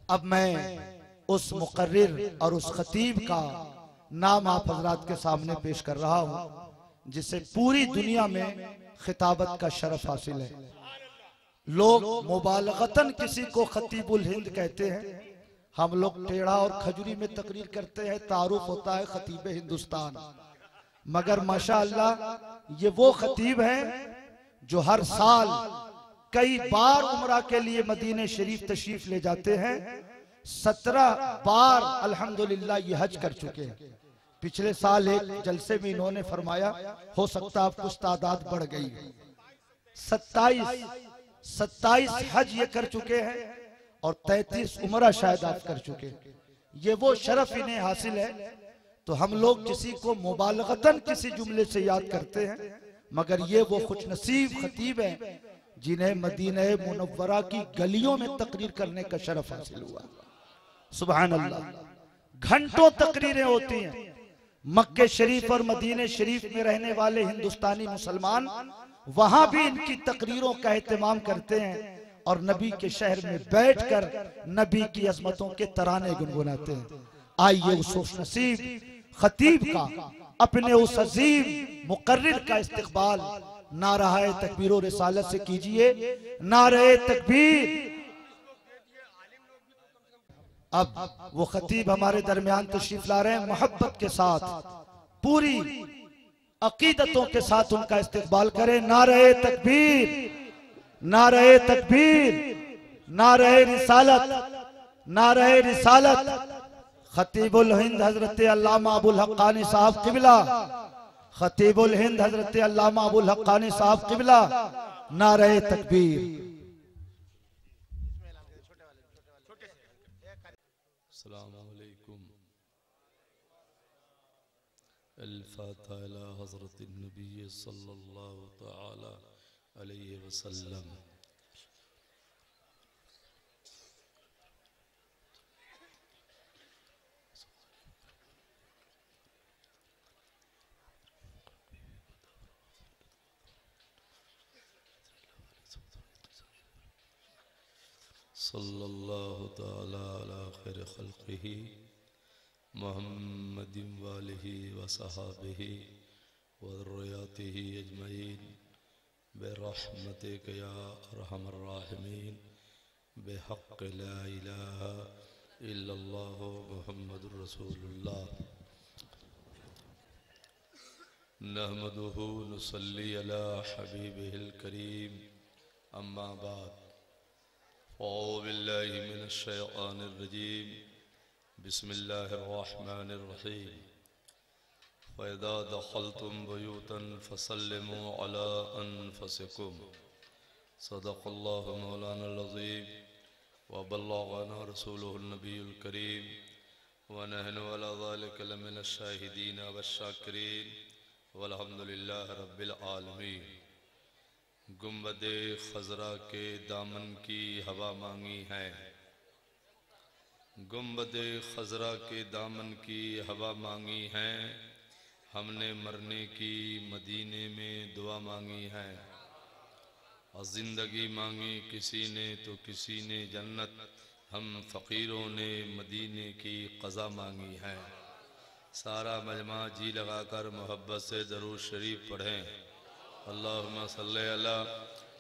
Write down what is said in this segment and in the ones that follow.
अब मैं उस मुकर्रिर और उस खतीब का नाम आप हजरात के सामने पेश कर रहा हूं जिसे पूरी दुनिया में खिताबत का शरफ हासिल है। लोग मुबालगतन किसी को खतीबुल हिंद कहते हैं, हम लोग टेढ़ा और खजूरी में तकरीर करते हैं, तारुफ होता है खतीब हिंदुस्तान। मगर माशाअल्लाह ये वो खतीब हैं जो हर साल कई बार उम्रा के लिए मदीने शरीफ तशरीफ ले जाते हैं। 17 बार अल्हम्दुलिल्लाह ये हज कर चुके हैं। पिछले साल एक जलसे में इन्होंने फरमाया हो सकता है कुछ तादाद बढ़ गई। 27 हज ये कर चुके हैं और 33 उम्रा शायद आप कर चुके हैं। ये वो शरफ इन्हें हासिल है। तो हम लोग किसी को मुबालगतन किसी जुमले से याद करते हैं, मगर ये वो खुशनसीब खतीब हैं जिन्हें मदीना मुनव्वरा की गलियों में तकरीर करने का शरफ हासिल हुआ। सुभान अल्लाह। घंटों तकरीरें होती हैं। मक्के शरीफ और मदीने शरीफ में रहने वाले हिंदुस्तानी मुसलमान वहां भी इनकी तकरीरों का एहतमाम करते हैं और नबी के शहर में बैठकर नबी की अजमतों के तराने गुनगुनाते हैं। आइए उस खुशनसीब खतीब का, अपने उस अजीम मुकर्रिर का इस्तकबाल नाराए तकबीर और रिसालत से कीजिए। नारे तकबीर। अब वो खतीब हमारे दरमियान तशरीफ ला रहे हैं। मोहब्बत के साथ, पूरी अकीदतों के साथ उनका इस्तकबाल करें। नारे तकबीर, नारे तकबीर, नारे रिसालत, नारे रिसालत। खतीबुल हिंद हजरत अल्लामा अबुल हक्कानी साहब किबला, खतीबुल हिंद हजरत अल्लामा अबुल हक्कानी साहब किबला। नारे तकबीर। अस्सलामु अलैकुम। अल-फातिहा इला हज़रत नबी सल्लल्लाहु तआला अलैहि वसल्लम। सल्लल्लाहु तआला अला खैर खल्क़िही मुहम्मदिन वालिही व सहाबिही व ज़ुर्रिय्यतिही अजमईन बिरहमतिक या अरहमर राहिमीन बिहक़्क़ि ला इलाहा इल्लल्लाहु मुहम्मदुर रसूलुल्लाह। नहमदुहु नुसल्ली अला हबीबिहिल करीम। अम्मा बाद। औज़ु बिल्लाहि मिनश शैतानिर रजीम। बिस्मिल्लाहिर रहमानिर रहीम। फ़इज़ा दख़लतुम बुयूतन फ़सल्लिमू अला अनफ़ुसिकुम। सदक़ल्लाहु मौलानाल अज़ीम व बल्लग़ना रसूलुहुन नबियुल करीम व नहनु अला ज़ालिका लमिनश शाहिदीन वश्शाकिरीन वल्हम्दुलिल्लाहि रब्बिल आलमीन। गुंबदे खजरा के दामन की हवा मांगी है, गुंबदे खजरा के दामन की हवा मांगी है। हमने मरने की मदीने में दुआ मांगी है। और जिंदगी मांगी किसी ने तो किसी ने जन्नत, हम फ़कीरों ने मदीने की क़ज़ा मांगी है। सारा मजमा जी लगाकर मोहब्बत से दरूद शरीफ पढ़ें। अल्लाहुम्मा सल्ली अला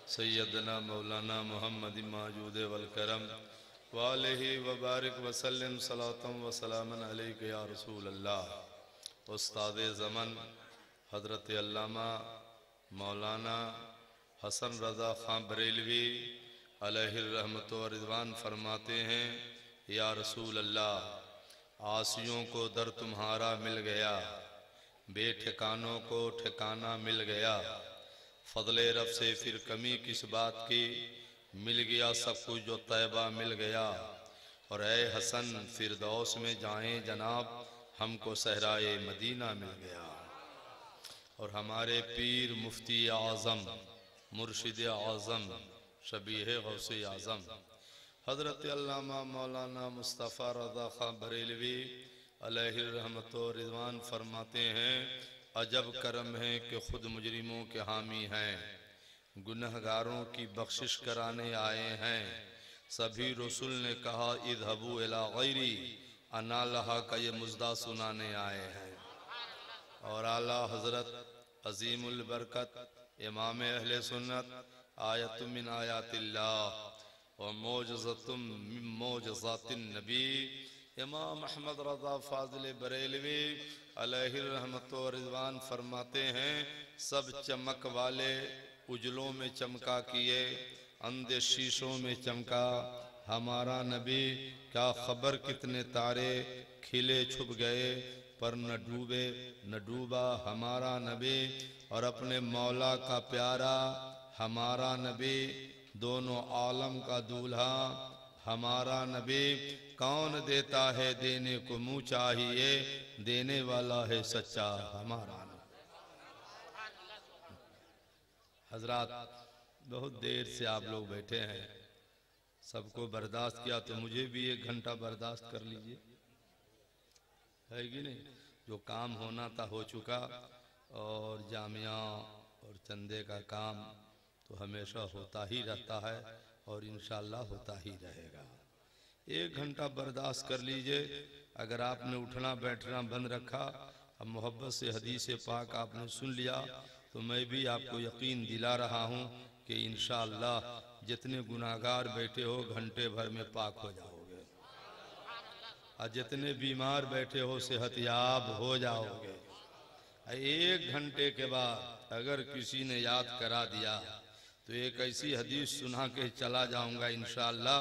सय्यदना मौलाना मुहम्मद माजूद वल करम व आलिहि व बारिक व सल्लिम सलातम व सलामन अलैका या रसूल अल्लाह। उस्ताद ज़मन हज़रत अल्लामा मौलाना हसन रज़ा ख़ान बरेलवी अलैहि रहमत व रिज़वान फरमाते हैं, या रसूल अल्लाह, आसियों को दर तुम्हारा मिल गया, बेठिकानों को ठिकाना मिल गया। फ़ज़ले रब से फिर कमी किस बात की, मिल गया सब कुछ जो तैबा मिल गया। और ए हसन फिरदौस में जाएं जनाब, हमको सहराए मदीना मिल गया। और हमारे पीर मुफ्ती आज़म मुर्शिद आज़म शबीह गौसे आज़म हज़रत अल्लामा मौलाना मुस्तफ़ा रज़ा ख़ान बरेलवी अलैहि रहमत व रिज़वान फरमाते हैं, अजब करम है कि खुद मुजरिमों के हामी हैं, गुनहगारों की बख्शिश कराने आए हैं। सभी रसूल ने कहा इधबू इला गैरी, अना लहा का ये मुजदा सुनाने आए हैं। और आला हजरत अजीमुल बरकत इमाम अहले सुन्नत आयतुम मिन आयातिल्लाह व मौजज़तुम मिन मौजज़ातिन नबी इमाम अहमद रज़ा फाज़िल बरेलवी अलैहि रहमत व रिज़वान फरमाते हैं, सब चमक वाले उजलों में चमका किए, अंधे शीशों में चमका हमारा नबी। क्या खबर कितने तारे खिले छुप गए पर न डूबे न डूबा हमारा नबी। और अपने मौला का प्यारा हमारा नबी, दोनों आलम का दूल्हा हमारा नबी। कौन देता है देने को मुँह चाहिए, देने वाला है सच्चा हमारा नबी। हजरात, बहुत देर से आप लोग बैठे हैं, सबको बर्दाश्त किया तो मुझे भी 1 घंटा बर्दाश्त कर लीजिए, है कि नहीं। जो काम होना था हो चुका, और जामिया और चंदे का काम तो हमेशा होता ही रहता है और इंशाअल्लाह होता ही रहेगा। 1 घंटा बर्दाश्त कर लीजिए। अगर आपने उठना बैठना बंद रखा, अब मोहब्बत से हदीस पाक आपने सुन लिया, तो मैं भी आपको यकीन दिला रहा हूँ कि इंशाअल्लाह जितने गुनाहगार बैठे हो घंटे भर में पाक हो जाओगे, और जितने बीमार बैठे हो सेहतयाब हो जाओगे। 1 घंटे के बाद अगर किसी ने याद करा दिया तो एक ऐसी हदीस सुना के चला जाऊंगा इंशाअल्लाह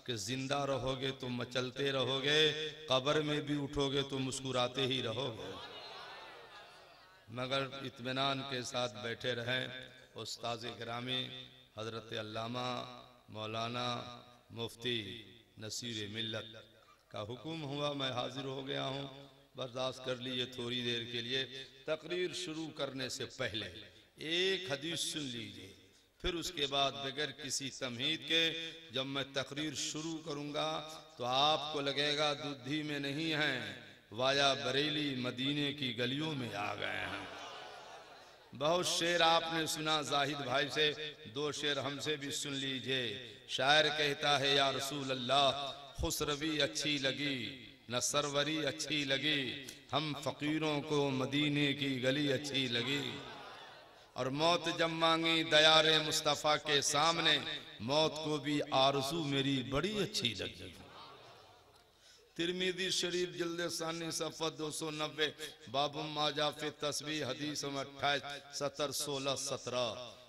कि जिंदा रहोगे तो मचलते रहोगे, कब्र में भी उठोगे तो मुस्कुराते ही रहोगे। मगर इत्मीनान के साथ बैठे रहें। उस्ताद गिरामी हजरत अल्लामा मौलाना मुफ्ती नसीर मिल्लत का हुक्म हुआ, मैं हाजिर हो गया हूँ। बर्दाश्त कर लीजिए थोड़ी देर के लिए। तकरीर शुरू करने से पहले एक हदीस सुन लीजिए, फिर उसके बाद बगैर किसी तमहीद के जब मैं तकरीर शुरू करूँगा तो आपको लगेगा दूधी में नहीं है, वाया बरेली मदीने की गलियों में आ गए हैं। बहुत शेर आपने सुना जाहिद भाई से, 2 शेर हमसे भी सुन लीजिए। शायर कहता है, या रसूल अल्लाह खुसरवी अच्छी लगी न सरवरी अच्छी लगी, हम फकीरों को मदीने की गली अच्छी लगी। और मौत जब मांगी दयारे मुस्तफ़ा के सामने, मौत को भी आरज़ू मेरी बड़ी अच्छी लगी। तिरमिज़ी शरीफ जिल्द सानी सफ़ा 290 बाबु माजा फी तस्बीह हदीस 28 70 16 17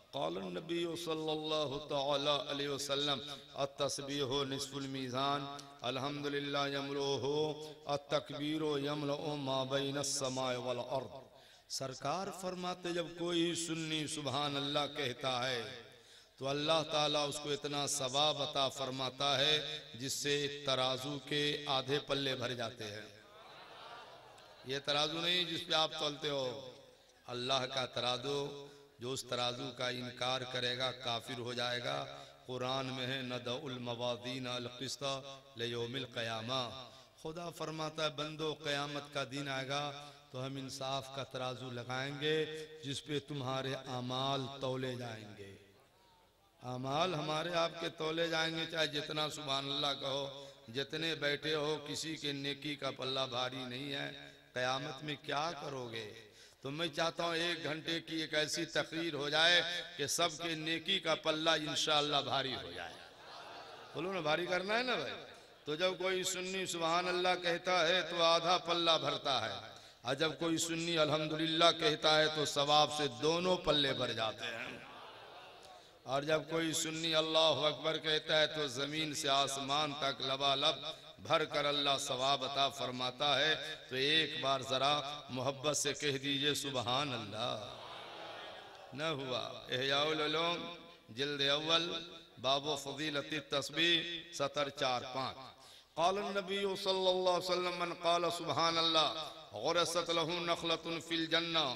क़ाल नबी सल्लल्लाहु तआला अलैहि वसल्लम अत-तस्बीहु निस्फुल मीज़ान अल्हम्दुलिल्लाह यमलुहु अत-तकबीरु यमलउ मा बैन अस-समाए वल अर्द। सरकार फरमाते जब कोई सुन्नी सुभान अल्लाह कहता है तो अल्लाह ताला उसको इतना सवाब अता फरमाता है जिससे तराजू के आधे पल्ले भर जाते हैं। ये तराजू नहीं जिस पे आप तौलते हो, अल्लाह का तराजू। जो उस तराजू का इनकार करेगा काफिर हो जाएगा। कुरान में है नदउल मवादीन अल क़िस्त लियौमिल क़यामा। खुदा फरमाता है बंदो क़यामत का दिन आएगा तो हम इंसाफ का तराजू लगाएंगे जिस पे तुम्हारे अमाल तौले जाएंगे। अमाल हमारे आपके तौले जाएंगे, चाहे जितना सुभान अल्लाह कहो, जितने बैठे हो, किसी के नेकी का पल्ला भारी नहीं है। क़यामत में क्या करोगे? तो मैं चाहता हूँ 1 घंटे की एक ऐसी तकरीर हो जाए कि सबके नेकी का पल्ला इंशाअल्लाह भारी हो जाए। बोलो ना, भारी करना है ना भाई। तो जब कोई सुन्नी सुभान अल्लाह कहता है तो आधा पल्ला भरता है, और जब कोई सुन्नी अल्हम्दुलिल्लाह कहता है तो सवाब से दोनों पल्ले भर जाते हैं। और जब कोई सुन्नी अल्लाह अकबर कहता है तो जमीन से आसमान तक लबालब भर कर अल्लाह सवाब अता फरमाता है। तो एक बार जरा मोहब्बत से कह दीजिए सुबहान अल्लाह। न हुआ इहयाउल उलूम जिल्द अव्वल बाबो फजीलती तस्बीह 70 4 5 क़ाल नबी सल्लल्लाहु अलैहि वसल्लम मन क़ाल सुबहान अल्लाह ग़रसत लहू नखलतुन फिल जन्ना।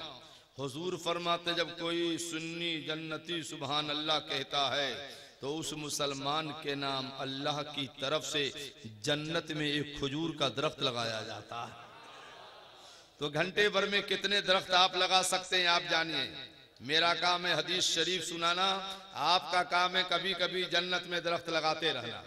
हुजूर फरमाते जब कोई सुन्नी जन्नती सुबहान अल्लाह कहता है तो उस मुसलमान के नाम अल्लाह की तरफ से जन्नत में एक खजूर का दरख्त लगाया जाता है। तो घंटे भर में कितने दरख्त आप लगा सकते हैं आप जानिए। मेरा काम है हदीस शरीफ सुनाना, आपका काम है कभी कभी जन्नत में दरख्त लगाते रहना।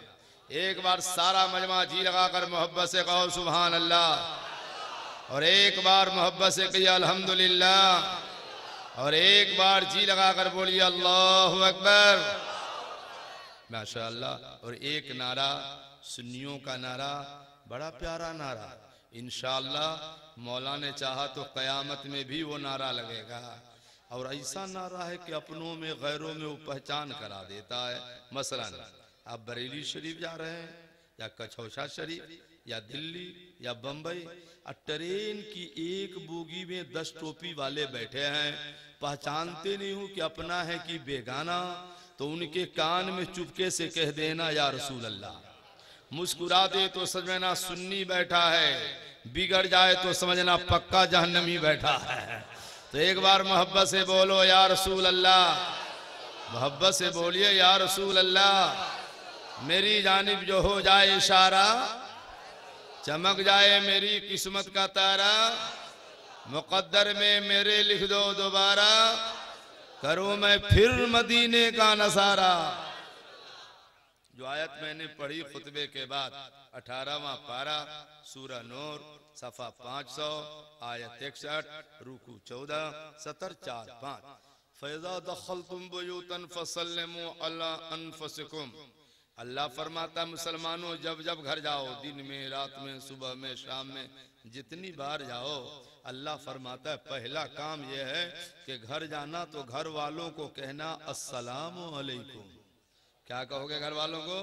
एक बार सारा मजमा जी लगाकर मोहब्बत से कहो सुभान अल्लाह, और एक बार मोहब्बत से कहिए अल्हम्दुलिल्लाह, और एक बार जी लगाकर बोलिए अल्लाहु अकबर, माशाअल्लाह। और एक नारा सुन्नियों का नारा, बड़ा प्यारा नारा, इंशाअल्लाह मौला ने चाहा तो क़यामत में भी वो नारा लगेगा। और ऐसा नारा है कि अपनों में गैरों में वो पहचान करा देता है। मसलन आप बरेली शरीफ जा रहे हैं या कछौसा शरीफ या दिल्ली या बम्बई, ट्रेन की एक बोगी में 10 टोपी वाले बैठे हैं, पहचानते नहीं हो कि अपना है कि बेगाना, तो उनके कान में चुपके से कह देना या रसूल अल्लाह। मुस्कुरा दे तो समझना सुन्नी बैठा है, बिगड़ जाए तो समझना पक्का जहन्नमी बैठा है। तो एक बार मोहब्बत से बोलो या रसूल अल्लाह, मोहब्बत से बोलिए या रसूल अल्लाह। मेरी जानिब जो हो जाए इशारा, चमक जाए मेरी किस्मत का तारा, मुकद्दर में मेरे लिख दो दोबारा, करूं मैं फिर मदीने का नजारा। जो आयत मैंने पढ़ी खुतबे के बाद, 18वां पारा, सूरह नूर, सफा 500, आयत 61, रुकू 14, सतर 4 5। फैज़ा दखलतुम बुयूतन फसल्लिमू अला अनफुसिकुम। अल्लाह फरमाता मुसलमानों जब जब घर जाओ, दिन में, रात में, सुबह में, शाम में, जितनी बार जाओ, अल्लाह फरमाता है पहला काम यह है कि घर जाना तो घर वालों को कहना अस्सलामु अलैकुम। क्या कहोगे घर वालों को?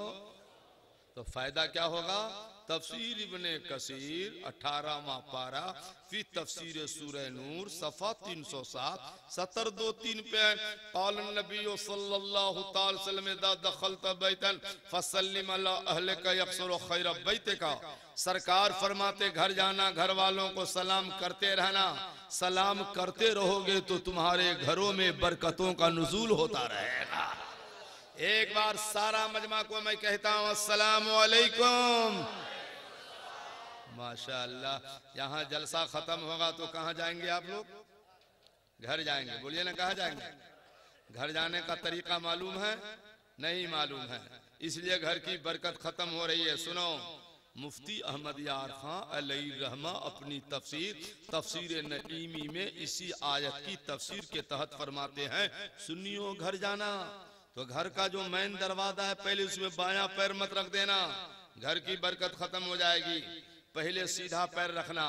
तो फायदा क्या होगा? तफसीर इब्ने कसीर 18वां पारा फी तफसीर सूरह नूर सफा 307 सतर 2-3 पे क़ाल नबी सल्लल्लाहु अलैहि वसल्लम इज़ा दखलत बैतन फसल्लिम अला अहलिका यक्सुर खैर बैतिका। सरकार फरमाते घर जाना, घर वालों को सलाम करते रहना, सलाम करते रहोगे तो तुम्हारे घरों में बरकतों का नुज़ूल होता रहेगा। एक बार सारा मजमा को मैं कहता हूँ अस्सलामु अलैकुम। माशाअल्लाह, यहाँ जलसा खत्म होगा तो कहाँ जाएंगे आप लोग? घर जाएंगे। बोलिए ना, कहाँ जाएंगे? घर जाने का तरीका मालूम है? नहीं मालूम है, इसलिए घर की बरकत खत्म हो रही है। सुनो, मुफ्ती अहमद यार खां अलैहि रहमा अपनी तफसीर नईमी में इसी आयत की तफसीर के तहत फरमाते हैं, सुन्नियों घर जाना तो घर का जो मेन दरवाजा है पहले उसमें बायां पैर मत रख देना, घर की बरकत खत्म हो जाएगी। पहले सीधा पैर रखना,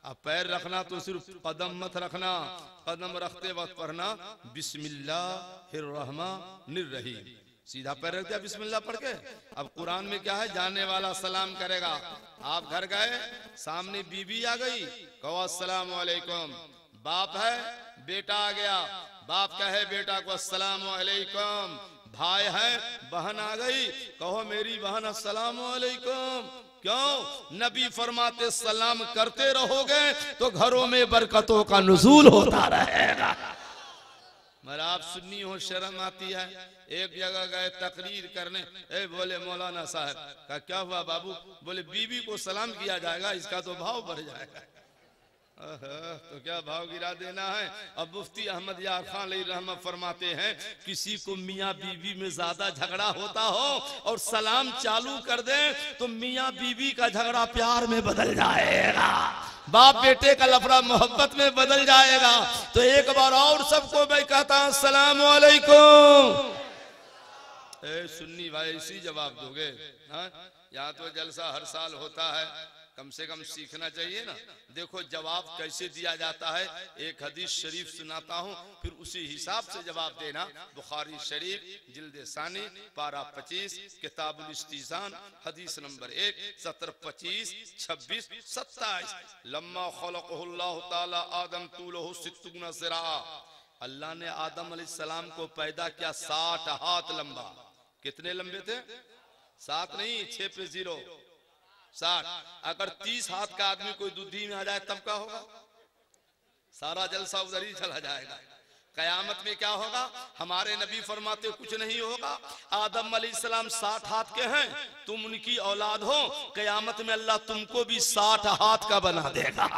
अब पैर रखना तो सिर्फ कदम मत रखना, कदम रखते वक्त पढ़ना बिस्मिल्लाहिर्रहमानिर्रहीम। सीधा पैर रख दिया बिस्मिल्लाह पढ़ के। अब कुरान में क्या है? जाने वाला सलाम करेगा। आप घर गए, सामने बीबी आ गई, कहो अस्सलामु अलैकुम। बाप है, बेटा आ गया, बाप कहे बेटा को अस्सलामु अलैकुम। भाई है, बहन आ गई, कहो मेरी बहन अस्सलामु अलैकुम। क्यों? नबी फरमाते सलाम करते रहोगे तो घरों में बरकतों का नुज़ूल होता रहेगा। मगर आप सुन्नी हो, शर्म आती है। एक जगह गए तकरीर करने, बोले मौलाना साहब का क्या हुआ बाबू? बोले बीवी को सलाम किया जाएगा, इसका तो भाव बढ़ जाएगा। तो क्या भाव गिरा देना है? अब मुफ्ती अहमद यार खां अलैहि रहमा फरमाते हैं, किसी को मियाँ बीवी में ज्यादा झगड़ा होता हो और सलाम चालू कर दे तो मियाँ बीवी का झगड़ा प्यार में बदल जाएगा, बाप बेटे का लफड़ा मोहब्बत में बदल जाएगा। तो एक बार और सबको मैं कहता हूं अस्सलामु अलैकुम। सुन्नी भाई इसी जवाब दोगे? यहाँ तो जलसा हर साल होता है, कम से कम सीखना चाहिए ना। देखो जवाब कैसे दिया जाता है, एक हदीस शरीफ सुनाता हूँ, फिर उसी हिसाब से जवाब देना। बुखारी शरीफ जिल्द सानी पारा 25 किताबुल इस्तिज़ान हदीस नंबर 1 17 25 26 27। लम्मा खलक़हुल्लाहु ताला आदम तूलहु 60 ज़िरा। अल्लाह ने आदम अलैहिस्सलाम को पैदा किया 60 हाथ लंबा। कितने लंबे थे? 7 नहीं, 6 पे 0 60। अगर 30 हाथ का आदमी कोई दूधी में आ जाए तब क्या होगा? सारा जलसा उधर ही चला जाएगा। कयामत में क्या होगा? हमारे नबी फरमाते कुछ नहीं होगा। आदम अलैहिस्सलाम 60 हाथ के हैं, तुम उनकी औलाद हो, कयामत में अल्लाह तुमको भी 60 हाथ का बना देगा।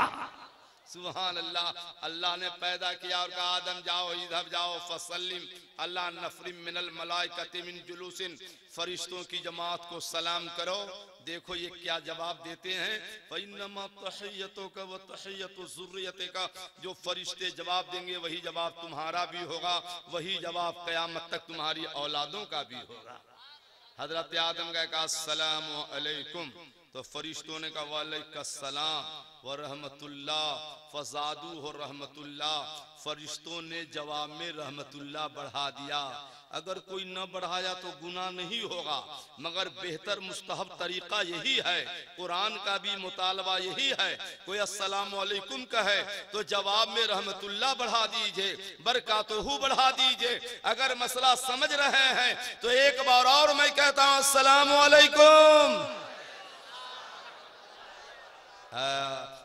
सुभान अल्लाह। अल्लाह ने पैदा किया और कहा आदम जाओ इधर जाओ फसल्लिम अल्लाह नफरिम मिनल मलाइकति मिन जुलूसिन, फरिश्तों की जमात को सलाम करो। देखो ये क्या जवाब देते हैं, फइन्नमा तहियतुका व तहियतु ज़ुर्रियतिका, जो फरिश्ते जवाब देंगे वही जवाब तुम्हारा भी होगा, वही जवाब क़यामत तक तुम्हारी औलादों का भी होगा। हजरत आदम का कहा अस्सलामु अलैकुम, तो फरिश्तों ने कहा वालैकुमुस्सलाम व रहमतुल्लाह फज़ादू हो रहमतुल्लाह, फरिश्तों ने जवाब में रहमतुल्लाह बढ़ा दिया। अगर कोई न बढ़ाया तो गुनाह नहीं होगा, मगर बेहतर मुस्तहब तरीका यही है, कुरान का भी मुतालबा यही है, कोई अस्सलामु अलैकुम कहे तो जवाब में रहमतुल्लाह बढ़ा दीजिए, बरकातुहू बढ़ा दीजिए। अगर मसला समझ रहे हैं तो एक बार और मैं कहता हूं अस्सलामु अलैकुम।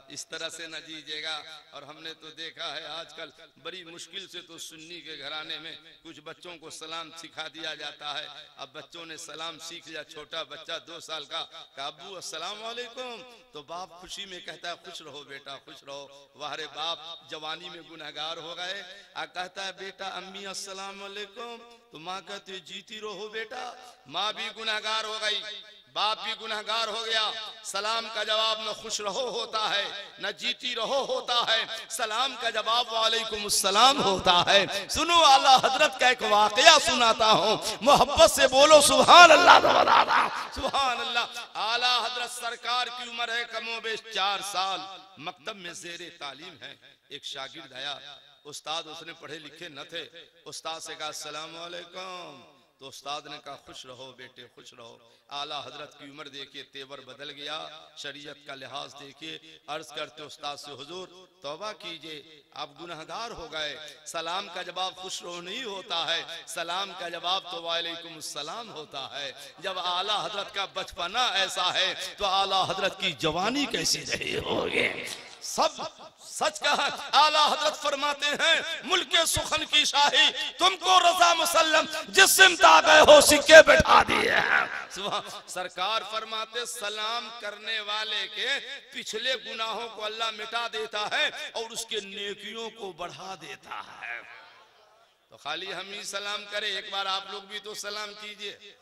इस तरह से न जीजिएगा। और हमने तो देखा है आजकल बड़ी मुश्किल से तो सुन्नी के घराने में कुछ बच्चों को सलाम सिखा दिया जाता है। अब बच्चों ने सलाम सीख लिया, छोटा बच्चा 2 साल का, अब्बू अस्सलाम वालेकुम, तो बाप खुशी में कहता है खुश रहो बेटा खुश रहो। वाहरे बाप जवानी में गुनहगार हो गए, कहता है बेटा अम्मी अस्सलाम वालेकुम, तो माँ कहती है जीती रहो बेटा। माँ भी गुनहगार हो गई, बाप भी गुनहगार हो गया। सलाम का जवाब न खुश रहो होता है, न जीती रहो होता है, सलाम का जवाब वालेकुम अस्सलाम होता है। सुनो आला हजरत का एक वाकया सुनाता हूँ, मोहब्बत से बोलो सुभान अल्लाह सुभान अल्लाह। आला हजरत सरकार की उम्र है कमोबेश 4 साल, मकतब में ज़ेरे तालीम है। एक शागिर्द आया, उस्ताद उसने पढ़े लिखे न थे, उस्ताद से कहा अस्सलाम वालेकुम, तो उस्ताद ने कहा खुश रहो बेटे खुश रहो। आला हजरत की उम्र देखिए, तेवर बदल गया, शरीयत का लिहाज देखिए। अर्ज करते उस्ताद से हुजूर तौबा कीजिए, आप गुनहगार हो गए। सलाम का जवाब खुश रहो नहीं होता है, सलाम का जवाब तो वालेकुम अस्सलाम होता है। जब आला हजरत का बचपना ऐसा है तो आला हजरत की जवानी कैसी रही होगी। सब सच कहा। आला हजरत फरमाते हैं मुल्के सुखन की शाही तुमको रजा मुसल्लम जिस सिमत आ गए हो सिक्के बैठा दिए हैं। सरकार फरमाते सलाम करने वाले के पिछले गुनाहों को अल्लाह मिटा देता है और उसके नेकियों को बढ़ा देता है। तो खाली हम ही सलाम करें, एक बार आप लोग भी तो सलाम कीजिए।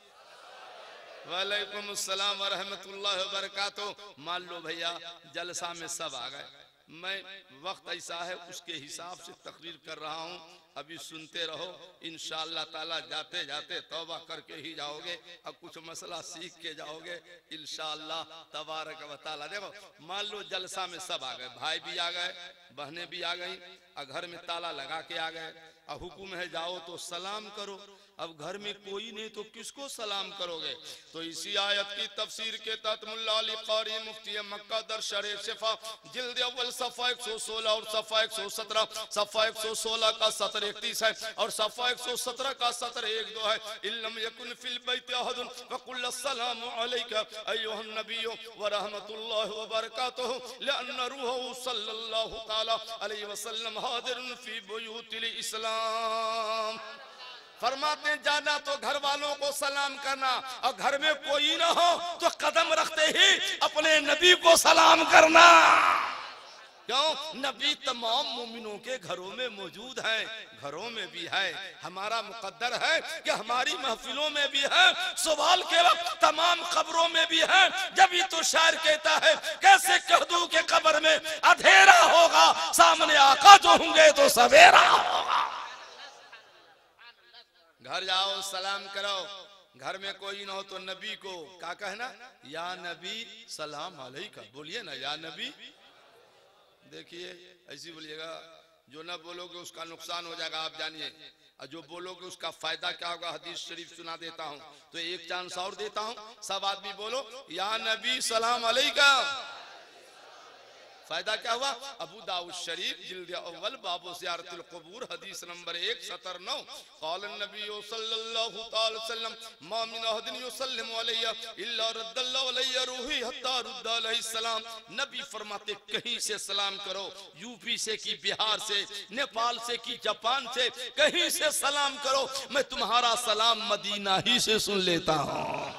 वालेकुम अस्सलाम व रहमतुल्लाहि व बरकातुहू। मान लो भैया जलसा में सब आ गए, मैं वक्त ऐसा है उसके हिसाब से तकरीर कर रहा हूँ, अभी सुनते रहो। इंशाअल्लाह ताला जाते जाते तौबा करके ही जाओगे और कुछ मसला सीख के जाओगे इंशाअल्लाह तबारक व तआला। देखो मान लो जलसा में सब आ गए, भाई भी आ गए, बहनें भी आ गई, और घर में ताला लगा के आ गए, और हुक्म है जाओ तो सलाम करो। अब घर में कोई नहीं तो किसको सलाम करोगे। तो इसी आयत की तफसीर के तहत मुल्ला अली कारी मुफ्ती मक्का दर शरह शिफा जिल्द अव्वल सफ़ा 116 और सफ़ा 117, सफ़ा 116 का सतर 31 है और सफ़ा 117 का सतर 1-2 है। इल्लम यकुन फिल बैत अहदुन फकुल अस्सलामु अलैका अय्युहन नबिय्यु व रहमतुल्लाहि व बरकातुहू लिअन्न रूहु सल्लल्लाहु तआला अलैहि वसल्लम हादिरुन फी बुयूतिल इस्लाम। फरमाते जाना तो घर वालों को सलाम करना, और घर में कोई ना हो तो कदम रखते ही अपने नबी को सलाम करना। क्यों? नबी तमाम मोमिनों के घरों में मौजूद हैं, घरों में भी है। हमारा मुकद्दर है कि हमारी महफिलों में भी है, सवाल के वक्त तमाम कब्रों में भी है। जब ये तो शायर कहता है कैसे कह दूं कि कब्र में अंधेरा होगा, सामने आका जो होंगे तो सवेरा होगा। घर जाओ सलाम करो, घर में कोई ना हो तो नबी को क्या कहना, या नबी सलाम अलैका, बोलिए ना या नबी। देखिए ऐसी बोलिएगा, जो ना बोलोगे उसका नुकसान हो जाएगा आप जानिए, और जो बोलोगे उसका फायदा क्या होगा। हदीस शरीफ सुना देता हूँ तो एक चांस और देता हूँ, सब आदमी बोलो या नबी सलाम अलैका। फायदा क्या हुआ? अबू दाऊद शरीफ जिल्द अव्वल बाबू ज़ियारतुल क़ुबूर हदीस नंबर 179 क़ाल नबी सल्लल्लाहु अलैहि वसल्लम मा मिन अहदिन युसल्लिमु अलैया इल्ला रद्दल्लाहु अलैया रूही हत्ता रुद्दा अलैहि सलाम। नबी फरमाते कहीं से सलाम करो, यूपी से कि बिहार से, नेपाल से कि जापान से, कहीं से सलाम करो, मैं तुम्हारा सलाम मदीना ही से सुन लेता हूँ।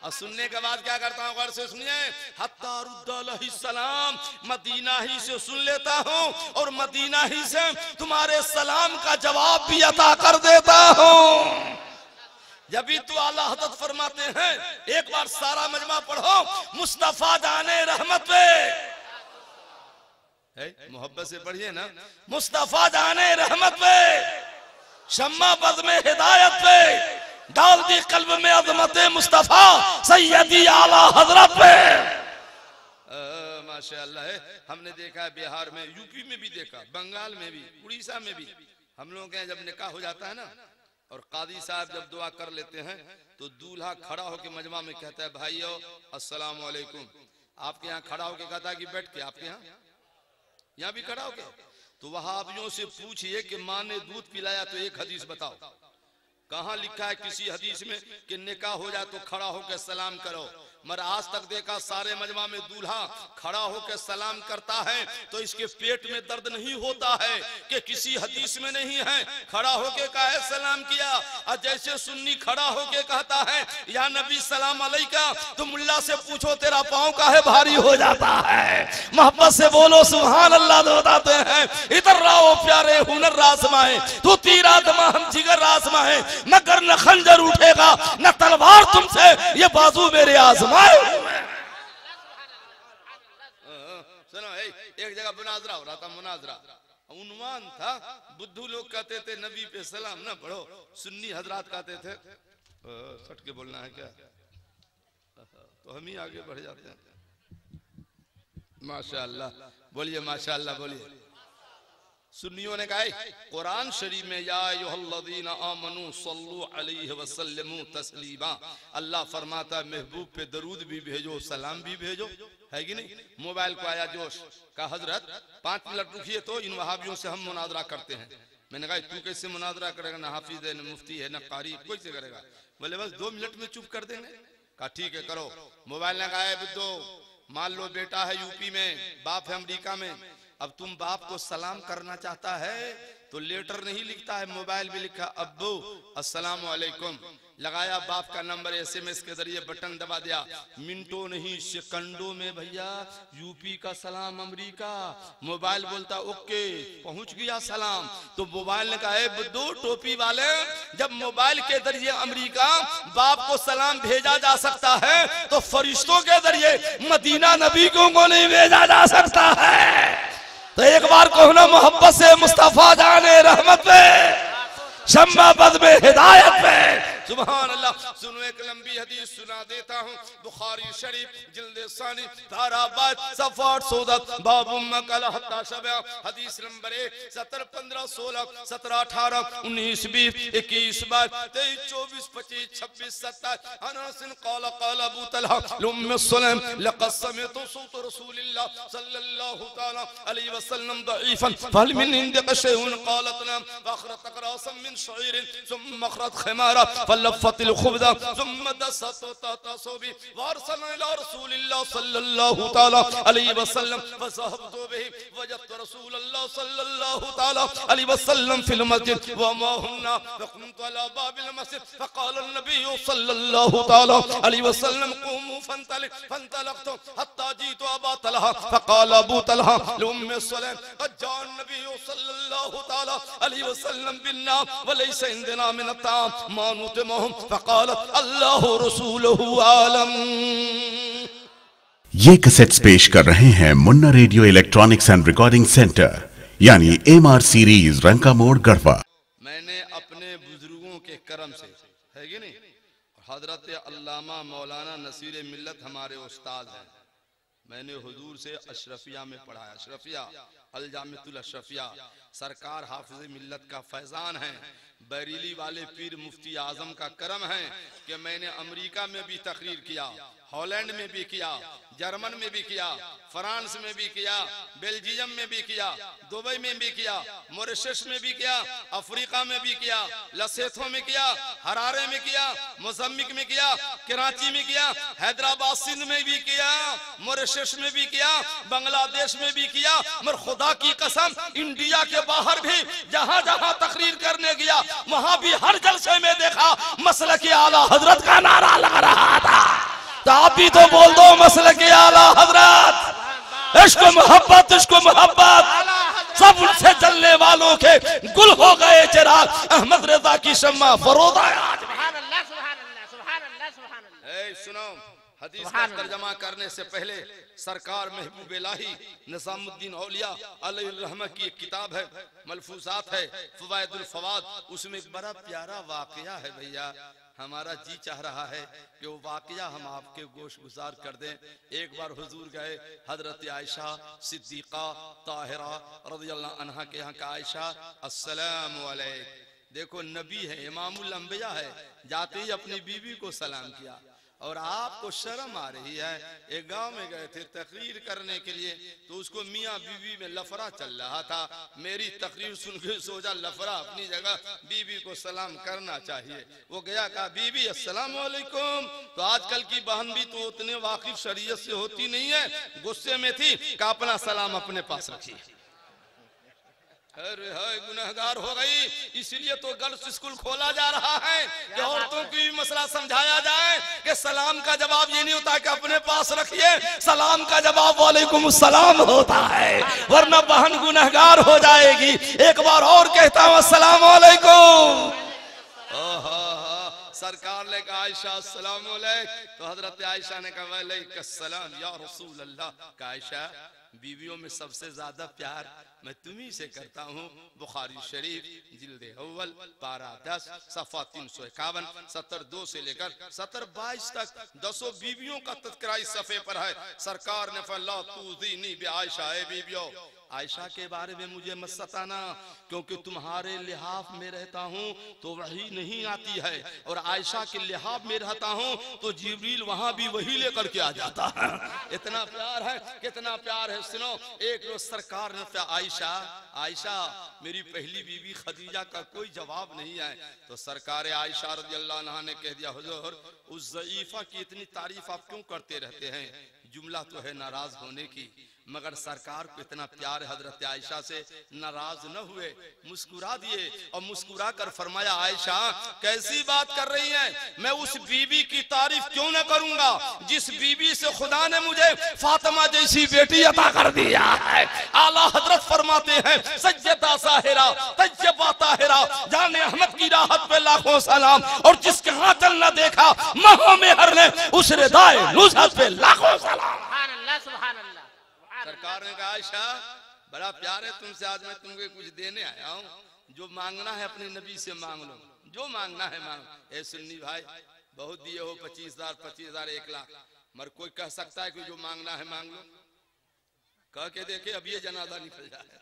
और सुनने के बाद क्या करता हूँ, गौर से सुनिए, हत्ता रुद्द अलैहिस्सलाम, मदीना ही से सुन लेता हूँ और मदीना ही से तुम्हारे सलाम का जवाब भी अता कर देता हूँ। जब भी तो आला हज़रत फरमाते हैं, एक बार सारा मजमा पढ़ो, मुस्तफा जाने रहमत पे, मोहब्बत से पढ़िए ना, मुस्तफा जाने रहमत पे, शम्मा बद में हिदायत पे, डाल दी कल्ब में अज़मत मुस्तफा सैयदी आला हज़रत पे। माशाअल्लाह है। हमने देखा है बिहार में, यूपी में भी देखा, बंगाल में भी, उड़ीसा में भी। हम लोग के जब निकाह हो जाता है ना, और कादी साहब जब दुआ कर लेते हैं तो दूल्हा खड़ा होकर मजमा में कहता है, भाइयों अस्सलाम वालेकुम। आपके यहाँ खड़ा होकर कहता है कि बैठ के, आपके यहाँ भी खड़ा होके? तो वहाबियों से पूछिए कि माँ ने दूध पिलाया तो एक हदीस बताओ, कहाँ लिखा है किसी हदीस में कि निकाह हो जाए तो खड़ा होकर सलाम करो? मगर आज तक देखा सारे मजमा में दूल्हा खड़ा होकर सलाम करता है तो इसके पेट में दर्द नहीं होता है कि किसी हदीस में नहीं है खड़ा होकर काहे सलाम किया। और जैसे सुन्नी खड़ा होकर कहता है या नबी सलाम अलैका, तो मुल्ला से पूछो तेरा पाँव काहे भारी हो जाता है। मोहब्बत से बोलो सुभान अल्लाह तो बताते हैं, इधर रहो प्यारे हुनर रासमाए, तू तीरा दमा हम जिगर रासमाए, मगर न खंजर उठेगा न तलवार तुमसे, ये बाजू मेरे आजमाए। सुनो, एक जगह मुनाजरा हो रहा था, मुनाजरा उन्वान था, बुद्धू लोग कहते थे नबी पे सलाम ना पढ़ो, सुन्नी हजरात कहते थे सट के बोलना है क्या, तो हम ही आगे बढ़ जाते हैं। माशाअल्लाह बोलिए, माशाअल्लाह बोलिए। सुन्नियों ने कहा कुरान शरीफ में या अय्युहल्लज़ीना आमनू सल्लु अलैहि वसल्लमू तस्लीमा, अल्लाह फरमाता है महबूब पे दरूद भी भेजो सलाम भी भेजो, है कि नहीं। मोबाइल को आया जोश का हजरत 5 मिनट रुकिए तो इन वहाबियों से हम मुनाजरा करते हैं। मैंने कहा तू कैसे मुनाजरा करेगा, ना हाफिज है, ना मुफ्ती है, ना कारी, कैसे करेगा? बोले बस 2 मिनट में चुप कर देंगे। कहा ठीक है करो। मोबाइल ने कहा बुद्धो, मान लो बेटा है यूपी में, बाप है अमेरिका में, अब तुम बाप को सलाम करना चाहता है तो लेटर नहीं लिखता है, मोबाइल भी लिखा अब्बू अस्सलाम वालेकुम, लगाया बाप का नंबर, SMS के जरिए बटन दबा दिया, मिनटों नहीं सेकंडों में भैया यूपी का सलाम अमेरिका। मोबाइल बोलता ओके पहुंच गया सलाम। तो मोबाइल ने कहा बुद्धू टोपी वाले, जब मोबाइल के जरिए अमेरिका बाप को सलाम भेजा जा सकता है तो फरिश्तों के जरिए मदीना नबी को नहीं भेजा जा सकता है। तो एक बार कहना मोहब्बत से मुस्तफा जाने रहमत पे, शम्मा बद में हिदायत पे, सुभान अल्लाह। सुनो एक लंबी हदीस सुना देता हूँ, बुखारी शरीफ जिल्द सानी धारा 22 सफ़ा 810 बाबु मकल हत्ता शबा, हदीस नंबर 1 17 15 16 17 18 19 20 21 22 23 24 25 26 27 अनस क़ाल क़ाल अबू तलहा लुम्म सलम लक़द समिअतु सौत रसूलिल्लाह सल्लल्लाहु तआला अलैहि वसल्लम दईफन फहल मिन इंदिक शैउन क़ालत नअम फ़अख़रत क़रासन मिन शईरिन सुम्मा अख़रत खिमारा फलफ़तिल खुब्ज़ा सुम्मा दसत तसबी वरसलना इला रसूलिल्लाह सल्लल्लाहु तआला अलैहि वसल्लम फज़हबतु बिही वजदतु रसूलल्लाह सल्लल्लाहु तआला अलैहि वसल्लम फिल मस्जिद व मा हुन्ना फक़ुमतु अला बाबिल मस्जिद फ़क़ाल अन्नबी सल्लल्लाहु तआला अलैहि वसल्लम क़ूमू फंतलक़तु हत्ता जीतु अबा तलहा फ़क़ाल अबू तलहा लिउम्मि सलम क़द जाअ अन्नबी सल्लल्लाहु तआला अलैहि वसल्लम बिन्ना व लैसा इंदना मिन अत्ताम मा नुतिमुहुम फ़क़ाल अल्लाहु रसूलुहु आलम। ये कैसेट्स पेश कर रहे हैं Munna radio electronics and recording centre यानी MR सीरीज रंका मोड़ गढ़वा। मैंने अपने बुजुर्गों के करम से, है कि नहीं, हजरत अल्लामा मौलाना नसीर मिल्लत हमारे उस्ताद हैं, मैंने हुजूर से अशरफिया में पढ़ाया, अशरफिया अल-जामिअतुल अशरफिया, सरकार हाफिज मिल्लत का फैजान है, बरेली वाले पीर मुफ्ती आजम का करम है कि मैंने अमेरिका में भी तकरीर किया, हॉलैंड में भी किया, जर्मन में भी किया, फ्रांस में भी किया, बेल्जियम में भी किया, दुबई में भी किया, मॉरिशस में भी किया, अफ्रीका में भी किया, लसेथो में किया, हरारे में किया, मोज़म्बिक में किया, कराची में किया, हैदराबाद सिंध में भी किया, मॉरिशस में भी किया, बांग्लादेश में भी किया, मगर खुदा की कसम इंडिया के बाहर भी जहां जहां तकरीर करने गया वहां भी हर जलसे में देखा मसलक आला हजरत का नारा लगा रहा था। तो आप भी तो बोल दो मसले के आला हजरत। इश्क मोहब्बत सब उनसे चलने वालों के गुल हो गए चिराग, अहमद रजा की शम्मा फरोज आया। सुनो, हदीस का तर्जमा करने से पहले सरकार महबूब इलाही निजामुद्दीन औलिया अलैहिर्रहमा की एक किताब है, मलफूजात है, फवाइदुल फवाद, उसमें एक बड़ा प्यारा वाकया है भैया। हमारा जी चाह रहा है कि वो वाकया हम आपके गोश गुजार कर दें। एक बार हुजूर गए हजरत आयशा सिद्दीका ताहिरा रज़ियल्लाहु अन्हा के यहाँ का। आयशा अस्सलामु अलैकुम, देखो नबी है, इमामुल अंबिया है, जाते ही अपनी बीवी को सलाम किया। और आपको शर्म आ रही है। एक गांव में गए थे तकरीर करने के लिए, तो उसको मियाँ बीवी में लफड़ा चल रहा था। मेरी तकरीर सुन के सोचा लफड़ा अपनी जगह, बीवी को सलाम करना चाहिए। वो गया, कहा बीवी अस्सलाम वालेकुम। तो आजकल की बहन भी तो उतने वाकिफ शरीयत से होती नहीं है, गुस्से में थी, कहा अपना सलाम अपने पास रखिए। अरे हाय गुनहगार हो गई। इसलिए तो गर्ल्स स्कूल खोला जा रहा है कि औरतों को भी मसला समझाया जाए कि सलाम का जवाब ये नहीं होता कि अपने पास रखिए, सलाम का जवाब वालेकुम सलाम होता है, वरना बहन गुनहगार हो जाएगी। एक बार और कहता हूँ अस्सलाम वालेकुम। सरकार ने कहा आयशा अस्सलाम वालेकुम, तो हजरत आयशा ने कहा वालेकुम अस्सलाम या रसूल अल्लाह। कहा आयशा, बीवियों में सबसे ज्यादा प्यार मैं तुम्ही से करता हूँ। बुखारी शरीफ जिल्द अव्वल पारा 10 सफा 351 70-2 से लेकर 70-22 तक 10 बीवियों का तज़किरा इस सफे पर है। सरकार ने फला तूज़ीनी बि आयशा, ए बीवियों आयशा के बारे में मुझे मत सताना, क्योंकि तुम्हारे लिहाफ में रहता हूँ तो वही नहीं आती है, और आयशा के लिहाफ में रहता हूँ तो जिब्रील वहां भी वही लेकर के आ जाता है। इतना प्यार है, कितना प्यार है। सुनो, एक रोज सरकार ने आयशा, आयशा मेरी पहली बीवी खदीजा का कोई जवाब नहीं है। तो सरकार आयशा रज़ियल्लाहु अन्हा ने कह दिया, हुजूर उस ज़ईफा की इतनी तारीफ आप क्यों करते रहते हैं? जुमला तो है नाराज होने की, मगर सरकार को इतना प्यार हजरत आयशा से, नाराज न हुए, मुस्कुरा दिए और मुस्कुरा कर फरमाया आयशा कैसी बात कर रही हैं? मैं उस बीबी की तारीफ क्यों न करूंगा जिस बीबी से खुदा ने मुझे फातिमा जैसी बेटी अता कर दिया है। आला हजरत फरमाते हैं सज्जदा साहिरा तज्जबा ताहिरा, जाने अहमद की राहत पे लाखों सलाम, और जिसके हाथ चल न देखा महा में हर ने उस रिदाए नुज़हत पे लाखों सलाम। सरकार ने कहा आयशा बड़ा प्यार है तुमसे, आज मैं तुमको कुछ देने आया हूँ, जो मांगना है अपने नबी से मांग लो, जो मांगना है मांग। ए सुन्नी भाई, बहुत दिए हो 25,000 25,000 1 लाख, मगर कोई कह सकता है कि जो मांगना है मांग लो? कह के देखे अब ये जनाजा निकल जाए।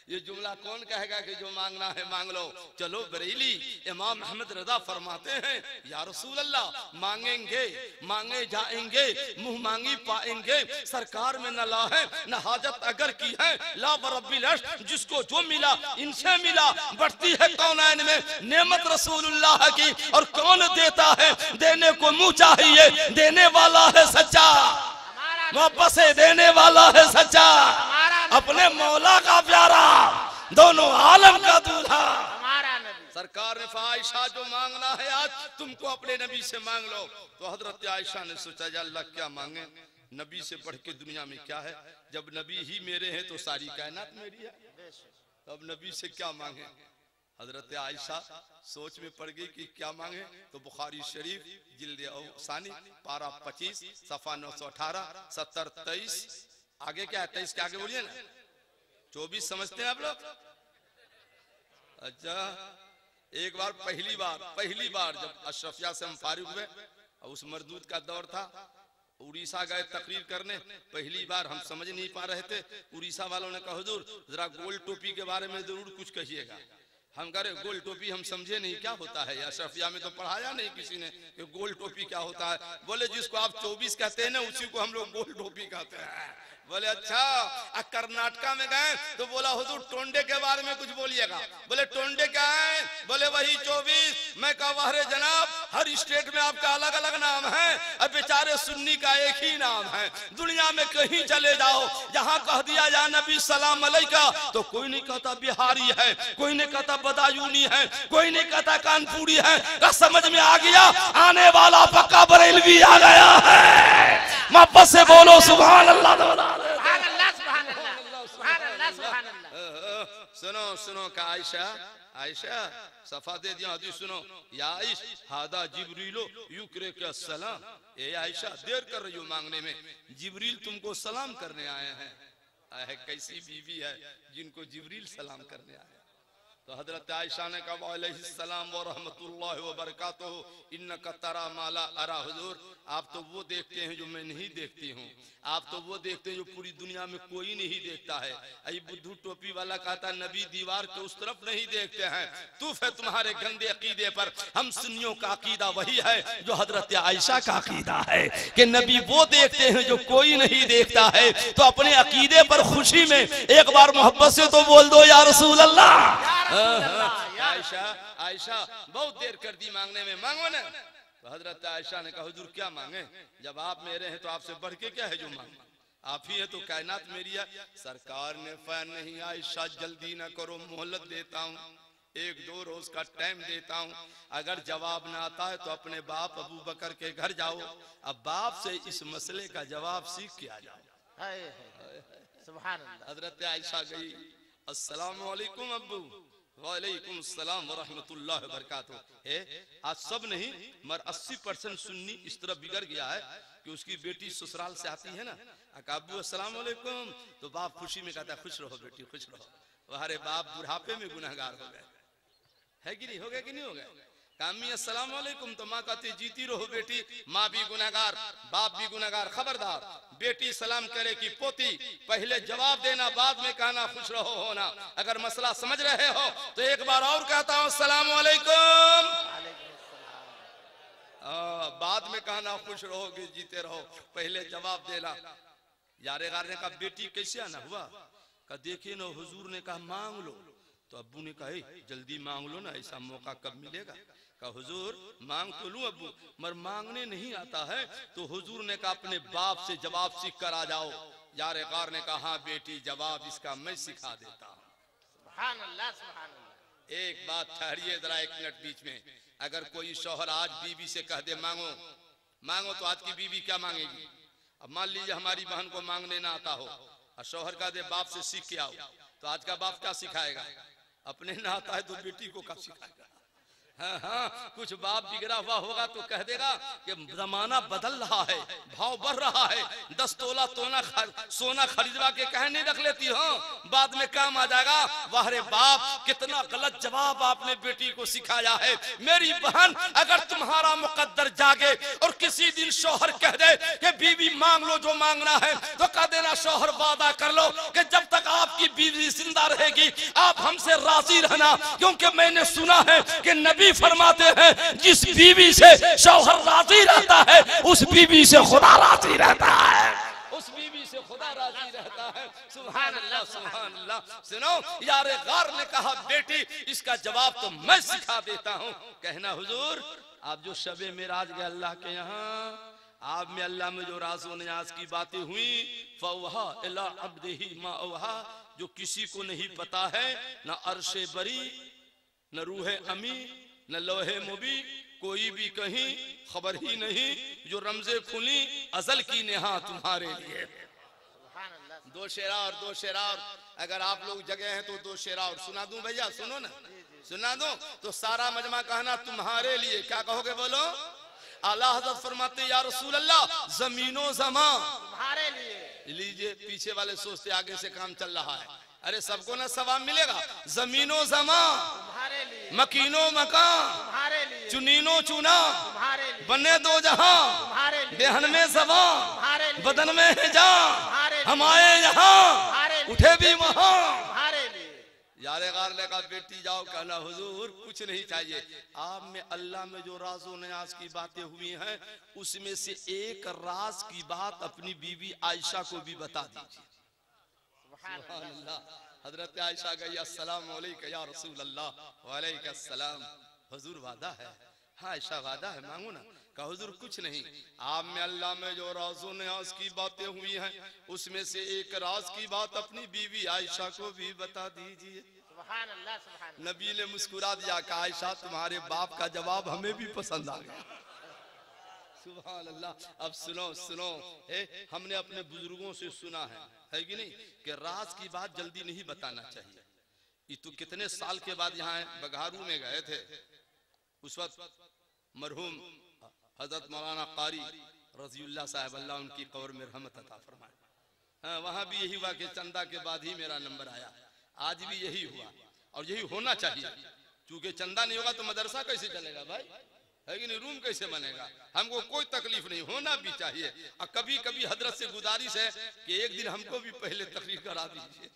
ये जुमला कौन कहेगा कि जो मांगना है मांग लो? चलो बरेली इमाम अहमद रजा फरमाते हैं या रसूल अल्लाह मांगेंगे मांगे जाएंगे, मुंह मांगी पाएंगे। सरकार में न ला है न हाजत अगर की है, ला बरब्बिल अर्श जिसको जो मिला इनसे मिला। बढ़ती है कौनैन में नेमत रसूलुल्लाह की, और कौन देता है? देने को मुंह चाहिए, देने वाला है सच्चा, वापस से देने वाला है सच्चा, अपने मौला का प्यारा, दोनों आलम का दूल्हा हमारा नबी। सरकार ने आयशा जो मांगना है आज तुमको अपने नबी से मांग लो। तो हजरत आयशा ने सोचा अल्लाह क्या मांगे, नबी से बढ़ के दुनिया में क्या है? जब नबी ही मेरे हैं तो सारी कायनात मेरी है, तब नबी से क्या मांगे? हजरत आयशा सोच में पड़ गई कि क्या मांगे। तो बुखारी शरीफ जिल्द सानी पारा 25 सफा 918 70-23 आगे क्या है? 23 के आगे बोलिए ना, 24 समझते हैं आप लोग? अच्छा, एक बार पहली बार जब अशरफिया से हम फारिग हुए, उस मरदूद का दौर था, उड़ीसा गए तकरीर करने। पहली बार हम समझ नहीं पा रहे थे। उड़ीसा वालों ने कहा हुजूर जरा गोल टोपी के बारे में जरूर कुछ कहिएगा। हम कह रहे गोल टोपी हम समझे नहीं क्या होता है, अशरफिया में तो पढ़ाया नहीं किसी ने कि गोल टोपी क्या होता है। बोले जिसको आप 24 कहते हैं ना उसी को हम लोग गोल टोपी कहते हैं। बोले अच्छा। कर्नाटका में गए तो बोला हुजूर टोंडे के बारे में कुछ बोलिएगा। बोले टोंडे क्या है? बोले वही 24। मैं कहा वाह जनाब, हर स्टेट में आपका अलग अलग नाम है, अब बेचारे सुन्नी का एक ही नाम है। दुनिया में कहीं चले जाओ, जहाँ कह दिया जा नबी सलाम अलैका, तो कोई नहीं कहता बिहारी है, कोई नहीं कहता बदायूनी है, कोई नहीं कहता कानपुरी है। समझ में आ गया, आने वाला पक्का बरेलवी आ गया है। मोहब्बत से बोलो सुभान अल्लाह। सुनो सुनो का आयशा, आयशा सफा दे दिया हदीस सुनो। या आइश हादा जिब्रीलो युक्रे के सलाम। ए आयशा देर कर रही हो मांगने में, जिब्रील तुमको सलाम करने आए हैं। कैसी बीवी है जिनको जिब्रील सलाम करने आए। तो हजरत आयशा ने कहा वालेकुम व रहमतुल्लाहि व बरकातहू इन्नका तरा माला अरा। हुजूर आप तो वो देखते हैं जो मैं नहीं देखती हूँ, आप तो वो देखते हैं जो पूरी दुनिया में कोई नहीं देखता है। अई बुद्धू टोपी वाला कहता नबी दीवार के उस तरफ नहीं देखते हैं। तूफ है तुम्हारे गंदे अकीदे पर। हम सुन्नियों का अकीदा वही है जो हजरत आयशा का अकीदा है कि नबी वो देखते हैं जो कोई नहीं देखता है। तो अपने अकीदे पर खुशी में एक बार मोहब्बत से तो बोल दो या रसूल अल्लाह। आयशा आयशा बहुत देर कर दी मांगने में, मांगो ना। तो हजरत आयशा ने कहा हुजूर क्या मांगे, जब आप मेरे हैं तो आपसे बढ़ के क्या है जो मांगे, आप ही है तो कायनात मेरी है। सरकार ने फैन नहीं आयशा जल्दी ना करो, मोहलत देता हूँ, 1-2 रोज का टाइम देता हूँ। अगर जवाब ना आता है तो अपने बाप अबू बकर के घर जाओ, अब बाप से इस मसले का जवाब सीख के आ जाओ। हजरत आयशा गई, अस्सलाम वालेकुम अब्बू। वालेकुम सलाम व रहमतुल्लाहि व बरकातहू। आज सब नहीं मगर 80% सुन्नी इस तरह बिगड़ गया है कि उसकी बेटी ससुराल से आती है ना, अब्बू अस्सलाम वालेकुम, तो बाप खुशी में कहता है खुश रहो बेटी खुश रहो। हमारे बाप बुढ़ापे में गुनहगार हो गए, है कि नहीं हो गए कि नहीं हो गए। कामी अस्सलाम वालेकुम तो माँ कहती जीती रहो बेटी, माँ भी गुनहगार बाप भी गुनहगार। खबरदार बेटी सलाम करे कि पोती पहले जवाब देना, बाद में कहना खुश रहो होना। अगर मसला समझ रहे हो तो एक बार और कहता हूँ अस्सलाम वालेकुम, बाद में कहना खुश रहोगे जीते रहो, पहले जवाब देना। यारे गार ने कहा बेटी कैसे आना हुआ, कहा देखिए ना हुजूर ने कहा मांग लो। तो अब्बू ने कहा जल्दी मांग लो ना, ऐसा मौका कब मिलेगा। कहा हुजूर मांग तो लूं अब्बू, मगर मांगने नहीं आता है। तो हुजूर ने कहा अपने बाप से जवाब सीख कर आ जाओ। यारे गार ने कहा हाँ बेटी जवाब इसका मैं सिखा देता हूँ। सुभान अल्लाह सुभान अल्लाह। एक बात ठहरिए जरा 1 मिनट बीच में। अगर कोई शौहर आज बीवी से कह दे मांगो मांगो, तो आज की बीवी क्या मांगेगी। अब मान लीजिए हमारी बहन को मांगने ना आता हो और शौहर कह दे बाप से सीख के आओ, तो आज का बाप क्या सिखाएगा। अपने ना आता है तो बेटी को क्या सिखाएगा। हाँ हाँ कुछ बाप बिगड़ा हुआ होगा तो कह देगा कि जमाना बदल रहा है, भाव बढ़ रहा है, 10 तोला सोना खरीदवा के कहने रख लेती हो, बाद में काम आ जाएगा। वाह रे बाप कितना गलत जवाब आपने बेटी को सिखाया है। मेरी बहन अगर तुम्हारा मुकद्दर जागे और किसी दिन शौहर कह दे कि बीवी मांग लो जो मांगना है, तो कह देना शौहर वादा कर लो कि जब तक आपकी बीवी जिंदा रहेगी आप हमसे राजी रहना, क्योंकि मैंने सुना है कि नबी फरमाते हैं जिस बीवी से शौहर राजी रहता है उस बीवी से खुदा राजी रहता है, उस बीवी से खुदा राजी रहता है। सुभान अल्लाह सुभान अल्लाह। सुनो यारे गार ने कहा बेटी इसका जवाब तो मैं सिखा देता हूँ। कहना हुजूर आप जो शबे मेराज गए अल्लाह के यहाँ, आप में अल्लाह में जो राज़ो नियाज़ की बातें हुई, फौहा इला अब्दिही मा औहा, जो किसी को नहीं पता है, न अर्शे बरी न रूहे अमी न लोहे मुबी, कोई भी कहीं खबर ही नहीं, जो रमजे खुली अजल की नेहा तुम्हारे लिए। 2 शेरा और 2 शेरा और अगर आप लोग जगह हैं तो 2 शेरा और सुना दूं भैया, सुनो ना सुना दो तो सारा मजमा कहना तुम्हारे लिए। क्या कहोगे बोलो। आला हज़रत फरमाते या रसूल अल्लाह जमीनो जमा तुम्हारे लिए। लीजिए पीछे वाले सोचते आगे से काम चल रहा है, अरे सबको ना सवाब मिलेगा। जमीनो जमा तुम्हारे लिए, मकीनो मकान तुम्हारे लिए, चुनीनो चुना तुम्हारे लिए, बने 2 जहां तुम्हारे लिए, देहन में सवा तुम्हारे लिए, बदन में है जान हम आए यहाँ उठे भी वहां तुम्हारे लिए। यारे गार ने कहा बेटी जाओ, कहना हुजूर कुछ नहीं चाहिए, आप में अल्लाह में जो राज़ो न्याज़ की बातें हुई हैं उसमें से एक राज की बात अपनी बीवी आयशा को भी बता दीजिए। सुभान अल्लाह। हजरत आयशा गई, अस्सलाम वालेकुम या रसूल अल्लाह। वालेकुम अस्सलाम। हुजूर वादा है? हाँ आयशा वादा है, मांगो ना। कहा हुजूर कुछ नहीं, आप में अल्लाह में जो राज़ो न्याज़ की बातें हुई हैं उसमें से एक राज की बात अपनी बीवी आयशा को भी बता दीजिए। सुभान अल्लाह, सुभान अल्लाह। नबी ने मुस्कुरा दिया, कहा आयशा तुम्हारे बाप का जवाब हमें भी पसंद आ गया। सुभान अल्लाह। अब सुनो सुनो, हमने अपने बुजुर्गों से सुना है कि नहीं, कि राज की बात जल्दी नहीं बताना चाहिए। ये तो कितने साल के बाद यहाँ बघारू में गए थे, उस वक्त मरहूम हजरत मौलाना कारी रज़ियुल्लाह साहब, अल्लाह उनकी कब्र में रहमत अता फरमाए। हाँ, वहाँ भी यही हुआ कि चंदा के बाद ही मेरा नंबर आया। आज भी यही हुआ और यही होना चाहिए, क्योंकि चंदा नहीं होगा तो मदरसा कैसे चलेगा भाई, है कि नहीं, रूम कैसे बनेगा। हमको कोई तकलीफ नहीं, होना भी चाहिए। और कभी कभी हजरत से गुजारिश है कि एक दिन हमको भी पहले तकरीर करा दीजिए।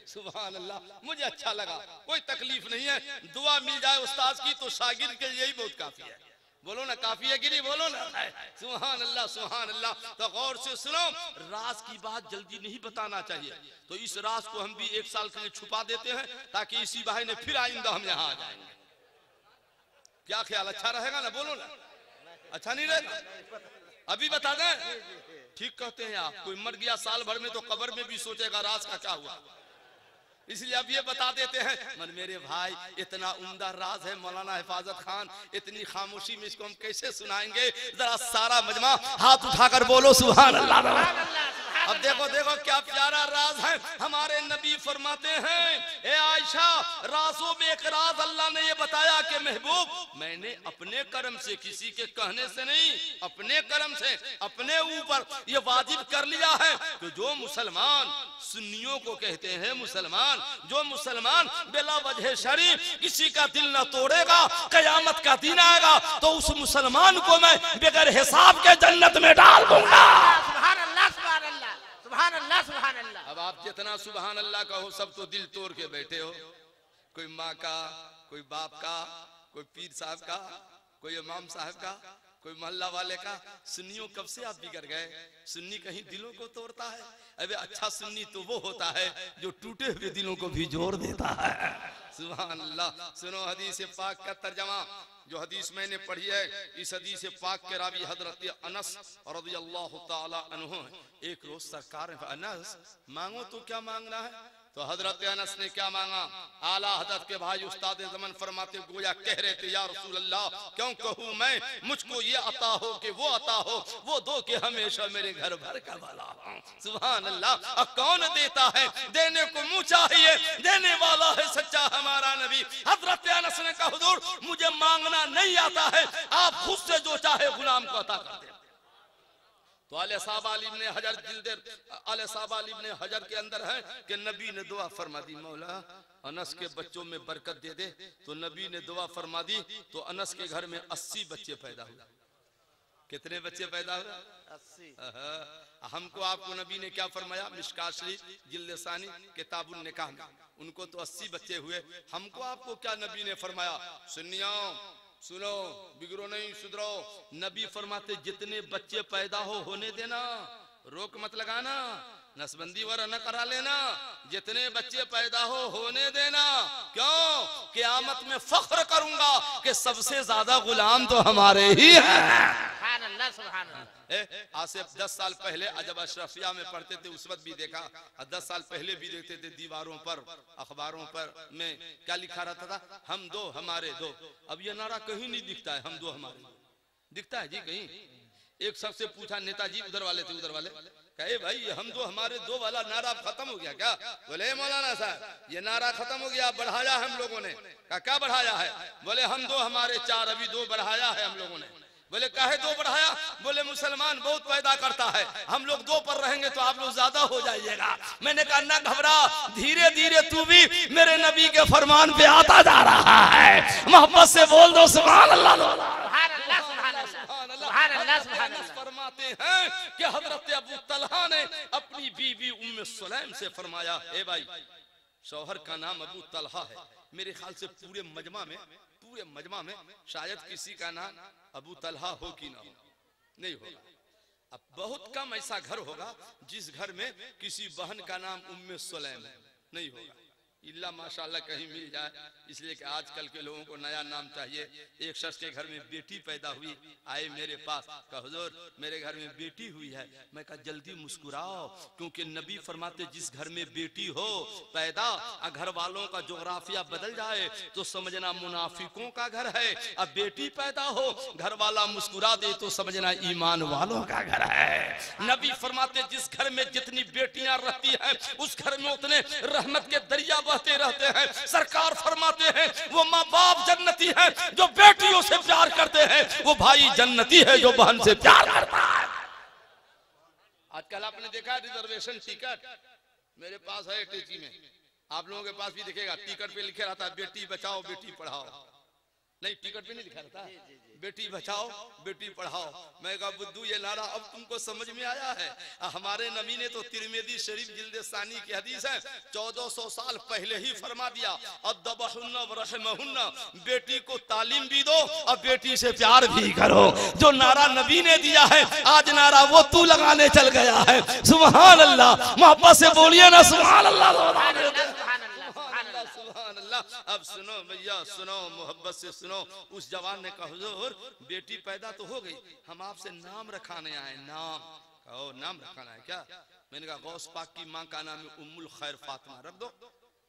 सुभान अल्लाह, मुझे अच्छा लगा, कोई तकलीफ नहीं है, दुआ मिल जाए उस्ताद की तो शागिर्द के यही बहुत काफी है। बोलो ना, काफी है कि नहीं, बोलो ना। सुभान अल्लाह, सुभान अल्लाह। तो गौर से सुनो, राज की बात जल्दी नहीं बताना चाहिए। तो इस राज को हम भी एक साल के लिए छुपा देते हैं ताकि इसी बहाने फिर आइंदा हम यहाँ आ जाएंगे। क्या ख्याल, अच्छा रहेगा ना, बोलो ना। अच्छा नहीं रहेगा? अभी बता दें, ठीक कहते हैं आप, कोई मर गया साल भर में तो कब्र में भी सोचेगा राज का क्या हुआ, इसलिए अब ये बता देते हैं। मन मेरे भाई, इतना उम्दा राज है मौलाना हिफाजत खान, इतनी खामोशी में इसको हम कैसे सुनाएंगे। जरा सारा मजमा हाथ उठाकर बोलो सुभान अल्लाह। अब देखो देखो क्या प्यारा राज है। हमारे नबी फरमाते हैं, ए आयशा, राजों में एक राज अल्लाह ने ये बताया कि महबूब, मैंने अपने कर्म से, किसी के कहने से नहीं, अपने कर्म से अपने ऊपर ये वाजिब कर लिया है कि जो मुसलमान, सुन्नियों को कहते हैं मुसलमान, जो मुसलमान बिला वजह शरीफ किसी का दिल न तोड़ेगा, कयामत का दिन आएगा तो उस मुसलमान को मैं बगैर हिसाब के जन्नत में डाल दूंगा। सुभान अल्लाह, सुभान अल्लाह, सुभान अल्लाह, सुभान अल्लाह। अब आप जितना सुभान अल्लाह कहो सब तो दिल तोड़ के बैठे हो। कोई माँ का, कोई बाप का, कोई पीर साहब का, कोई इमाम साहब का, कोई मोहल्ला वाले का। सुन्नियों कब से आप बिगड़ गए? सुन्नी कहीं दिलों को तोड़ता है? अबे अच्छा सुन्नी तो वो होता है जो टूटे हुए दिलों को भी जोड़ देता है। सुभान अल्लाह। सुनो हदीस पाक का तर्जमा, जो हदीस मैंने पढ़ी है, इस हदीस पाक के रावी हजरत अनस रज़ियल्लाहु ताला अन्हु। एक रोज सरकार ने, अनस मांगो तो क्या मांगना है? तो हजरत अनस ने क्या मांगा? आला हजरत के भाई उस्ताद ज़मान फरमाते, गोया कह रहे थे, या रसूल अल्लाह, क्यों कहूँ मैं, मुझको ये अता हो कि वो अता हो, वो दो के हमेशा मेरे घर भर का वाला हो। सुभान अल्लाह। अब कौन देता है? देने को मुँह चाहिए, देने वाला है सच्चा हमारा नबी। हजरत अनस ने कहा, हुजूर मुझे मांगना नहीं आता है, आप खुद से जो चाहे गुलाम को अता कर दे। तो आले साहब इब्ने हजर जिल्द आले साहब इब्ने हजर के अंदर है कि नबी ने दुआ फरमा दी, मौला अनस के बच्चों में बरकत दे दे। तो नबी ने दुआ फरमा दी तो अनस के घर में 80 बच्चे पैदा हुए। कितने बच्चे पैदा हुए? 80। हमको आपको नबी ने क्या फरमाया? मिशकात शरीफ जिल्द सानी किताबुन निकाह में उनको तो 80 बच्चे हुए। हमको आपको क्या नबी ने फरमाया? सुन्नियों सुनो, बिगड़ो नहीं, सुधरो। नबी फरमाते जितने बच्चे पैदा होने देना, रोक मत लगाना, नसबंदी वरा न करा लेना, जितने बच्चे पैदा होने देना। क्यों? क़यामत में फख्र करूंगा कि सबसे ज्यादा गुलाम तो हमारे ही हैं। सुभान अल्लाह, सुभान अल्लाह। आज से 10 साल पहले जब अशरफिया में पढ़ते थे उस वक्त भी देखा, 10 साल पहले भी देखते थे दीवारों पर, अखबारों पर में क्या लिखा रहता था? हम दो हमारे दो। अब ये नारा कहीं नहीं दिखता है, हम दो हमारे दो दिखता है जी कहीं? एक सबसे पूछा, नेताजी उधर वाले थे, उधर वाले कहे, भाई हम दो हमारे दो वाला नारा खत्म हो गया क्या? बोले मौलाना साहब ये नारा खत्म हो गया, बढ़ाया हम लोगों ने। कहा क्या बढ़ाया है? बोले हम दो हमारे चार, अभी दो बढ़ाया है हम लोगों ने। बोले काहे दो बढ़ाया? बोले मुसलमान बहुत पैदा करता है, हम लोग दो पर रहेंगे तो आप लोग ज्यादा हो जाइएगा। मैंने कहा ना घबरा, धीरे धीरे तू भी मेरे नबी के फरमान पे आता जा रहा है। मोहब्बत से बोल दो सुभान अल्लाह। सुभान अल्लाह, सुभान अल्लाह, सुभान अल्लाह, सुभान अल्लाह। फरमाते हैं कि हजरत अबू तलहा ने अपनी बीवी उम्मे सुलैम से फरमाया, ए भाई शौहर का नाम अबू तलहा है। मेरे ख्याल से पूरे मजमा में शायद किसी का नाम अबू तलहा हो कि ना हो, नहीं होगा। अब बहुत कम ऐसा घर होगा जिस घर में किसी बहन का नाम उम्मे सुलैम है, नहीं होगा, इल्ला माशाल्लाह कहीं मिल जाए। इसलिए कि आजकल के लोगों को नया नाम चाहिए। एक शख्स के घर में बेटी पैदा हुई, आए मेरे पास, कहा हुजूर मेरे घर में बेटी हुई है। मैं कहा जल्दी मुस्कुराओ, क्योंकि नबी फरमाते जिस घर में बेटी हो पैदा, घर वालों का जोग्राफिया बदल जाए तो समझना मुनाफिकों का घर है। अब बेटी पैदा हो, घर वाला मुस्कुरा दे तो समझना ईमान वालों का घर है। नबी फरमाते जिस घर में जितनी बेटियां रहती हैं उस घर में उतने रहमत के दरिया बहते रहते हैं। सरकार फरमाते हैं वो माँ बाप जन्नती है जो बेटियों से प्यार करते हैं, वो भाई जन्नती है जो बहन से प्यार करता है। आजकल आपने देखा रिजर्वेशन टिकट मेरे पास है टेची में, आप लोगों के पास भी दिखेगा, टिकट पे लिखे रहता है बेटी बचाओ बेटी पढ़ाओ। नहीं, टिकट पे नहीं लिखा रहता बेटी बचाओ बेटी पढ़ाओ। मैं कहा बुद्धू ये नारा अब तुमको समझ में आया है। हमारे नबी ने तो तिरमिज़ी शरीफ जिल्द सानी की हदीस है 1400 साल पहले ही फरमा दिया अद्दबहुन्ना व रहमहुन्ना, बेटी को तालीम भी दो और बेटी से प्यार भी करो। जो नारा नबी ने दिया है आज नारा वो तू लगाने चल गया है। सुभान अल्लाह, मोहब्बत से बोलिए ना सुभान अल्लाह। अब सुनो भैया सुनो, मोहब्बत से सुनो। उस जवान ने कहा हुजूर बेटी पैदा तो हो गई, हम आपसे नाम रखाने आए। नाम कहो, नाम रखाना है क्या? मैंने कहा गौस पाक की माँ का नाम है उम्मुल खैर फातिमा, रख दो।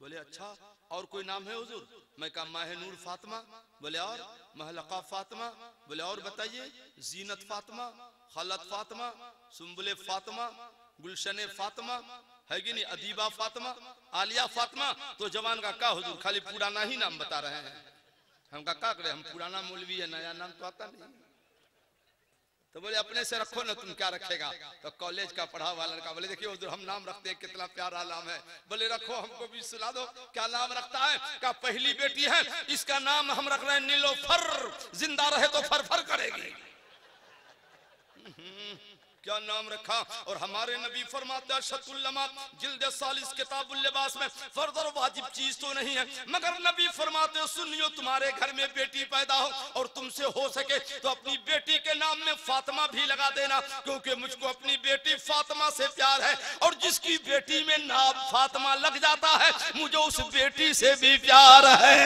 बोले अच्छा और कोई नाम है हुजूर? मैं कहा माह नूर फातिमा। बोले और? महलका फातिमा। बोले और बताइए? जीनत फातिमा, खलत फातिमा, सुम्बुले फातिमा, गुलशन फातिमा है कि नहीं, अदीबा फातिमा, आलिया फातिमा। तो जवान का क्या हुजूर खाली पुराना ही नाम बता रहे हैं? हम का क्या करें, हम पुराना मौलवी है, नया नाम तो आता नहीं। तो बोले अपने से रखो ना, तुम क्या रखेगा? तो कॉलेज का पढ़ा वाला लड़का बोले देखिए हुजूर हम नाम रखते हैं, कितना प्यारा नाम है। बोले रखो, हमको भी सुना दो क्या नाम रखता है? क्या पहली बेटी है इसका नाम हम रख रहे हैं नीलोफर, जिंदा रहे तो फर फर करेगी। क्या नाम रखा? और हमारे नबी फरमाते हैं शतुल्लमा जिल्द सालिस किताबुल लिबास में फर्ज और वाजिब चीज तो नहीं है, मगर नबी फरमाते हैं सुनियो तुम्हारे घर में बेटी पैदा हो और तुमसे हो सके तो अपनी बेटी के नाम में फातिमा भी लगा देना, क्योंकि मुझको अपनी बेटी फातिमा से प्यार है और जिसकी बेटी में नाम फातिमा लग जाता है मुझे उस बेटी से भी प्यार है।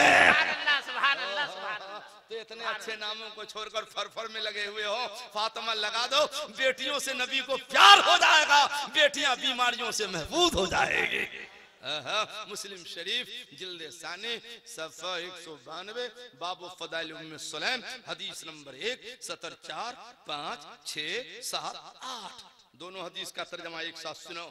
सुभान अल्लाह, सुभान अल्लाह। तो इतने अच्छे नामों को छोड़कर फरफर में लगे हुए हो, फातिमा लगा दो, बेटियों से नबी को प्यार हो जाएगा, बेटियां बीमारियों से महफूज हो जाएगी। मुस्लिम शरीफ जिल्द सानी सफ़ा 192 बाबु फदाइल उम्मे सुलैम हदीस नंबर 1 सतर 4 5 6 7 8। दोनों हदीस का तर्जमा एक साथ सुनो,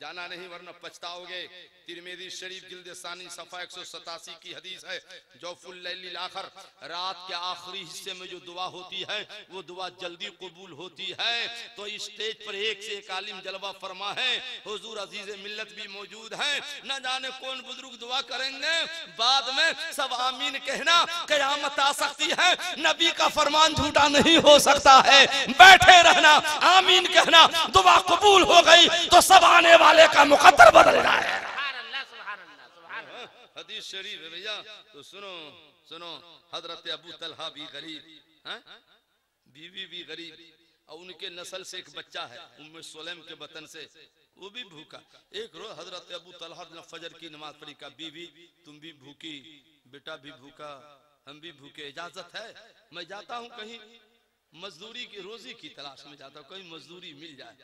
जाना नहीं वरना पछताओगे। तिरमिज़ी शरीफ जिल्द सानी सफ़ा 187 की हदीस है जौफुल लैलिल आखिर, रात के आखिरी हिस्से में जो दुआ होती है वो दुआ जल्दी कबूल होती है। तो इस स्टेज पर एक से एक आलिम जलवा फरमा है, हुजूर अजीज मिल्लत भी मौजूद है, न जाने कौन बुजुर्ग दुआ करेंगे, बाद में सब आमीन कहना, कयामत आ सकती है, नबी का फरमान झूठा नहीं हो सकता है, बैठे रहना आमीन कहना, दुआ कबूल हो गई तो सब आने वाले का मुकद्दर बदल जाए। हदीस शरीफ है भैया। तो सुनो सुनो, हजरत अबू तलहा भी गरीब हैं, बीवी भी गरीब, और उनके नस्ल से एक बच्चा है उम्मे सुलैम के बतन से, वो भी भूखा। एक रोज हजरत अबू तलहा ने फजर की नमाज पढ़ी, का बीवी तुम भी भूखी, बेटा भी भूखा, हम भी भूखे, इजाजत है मैं जाता हूँ कहीं मजदूरी की रोजी की तलाश में जाता हूँ, कहीं मजदूरी मिल जाए।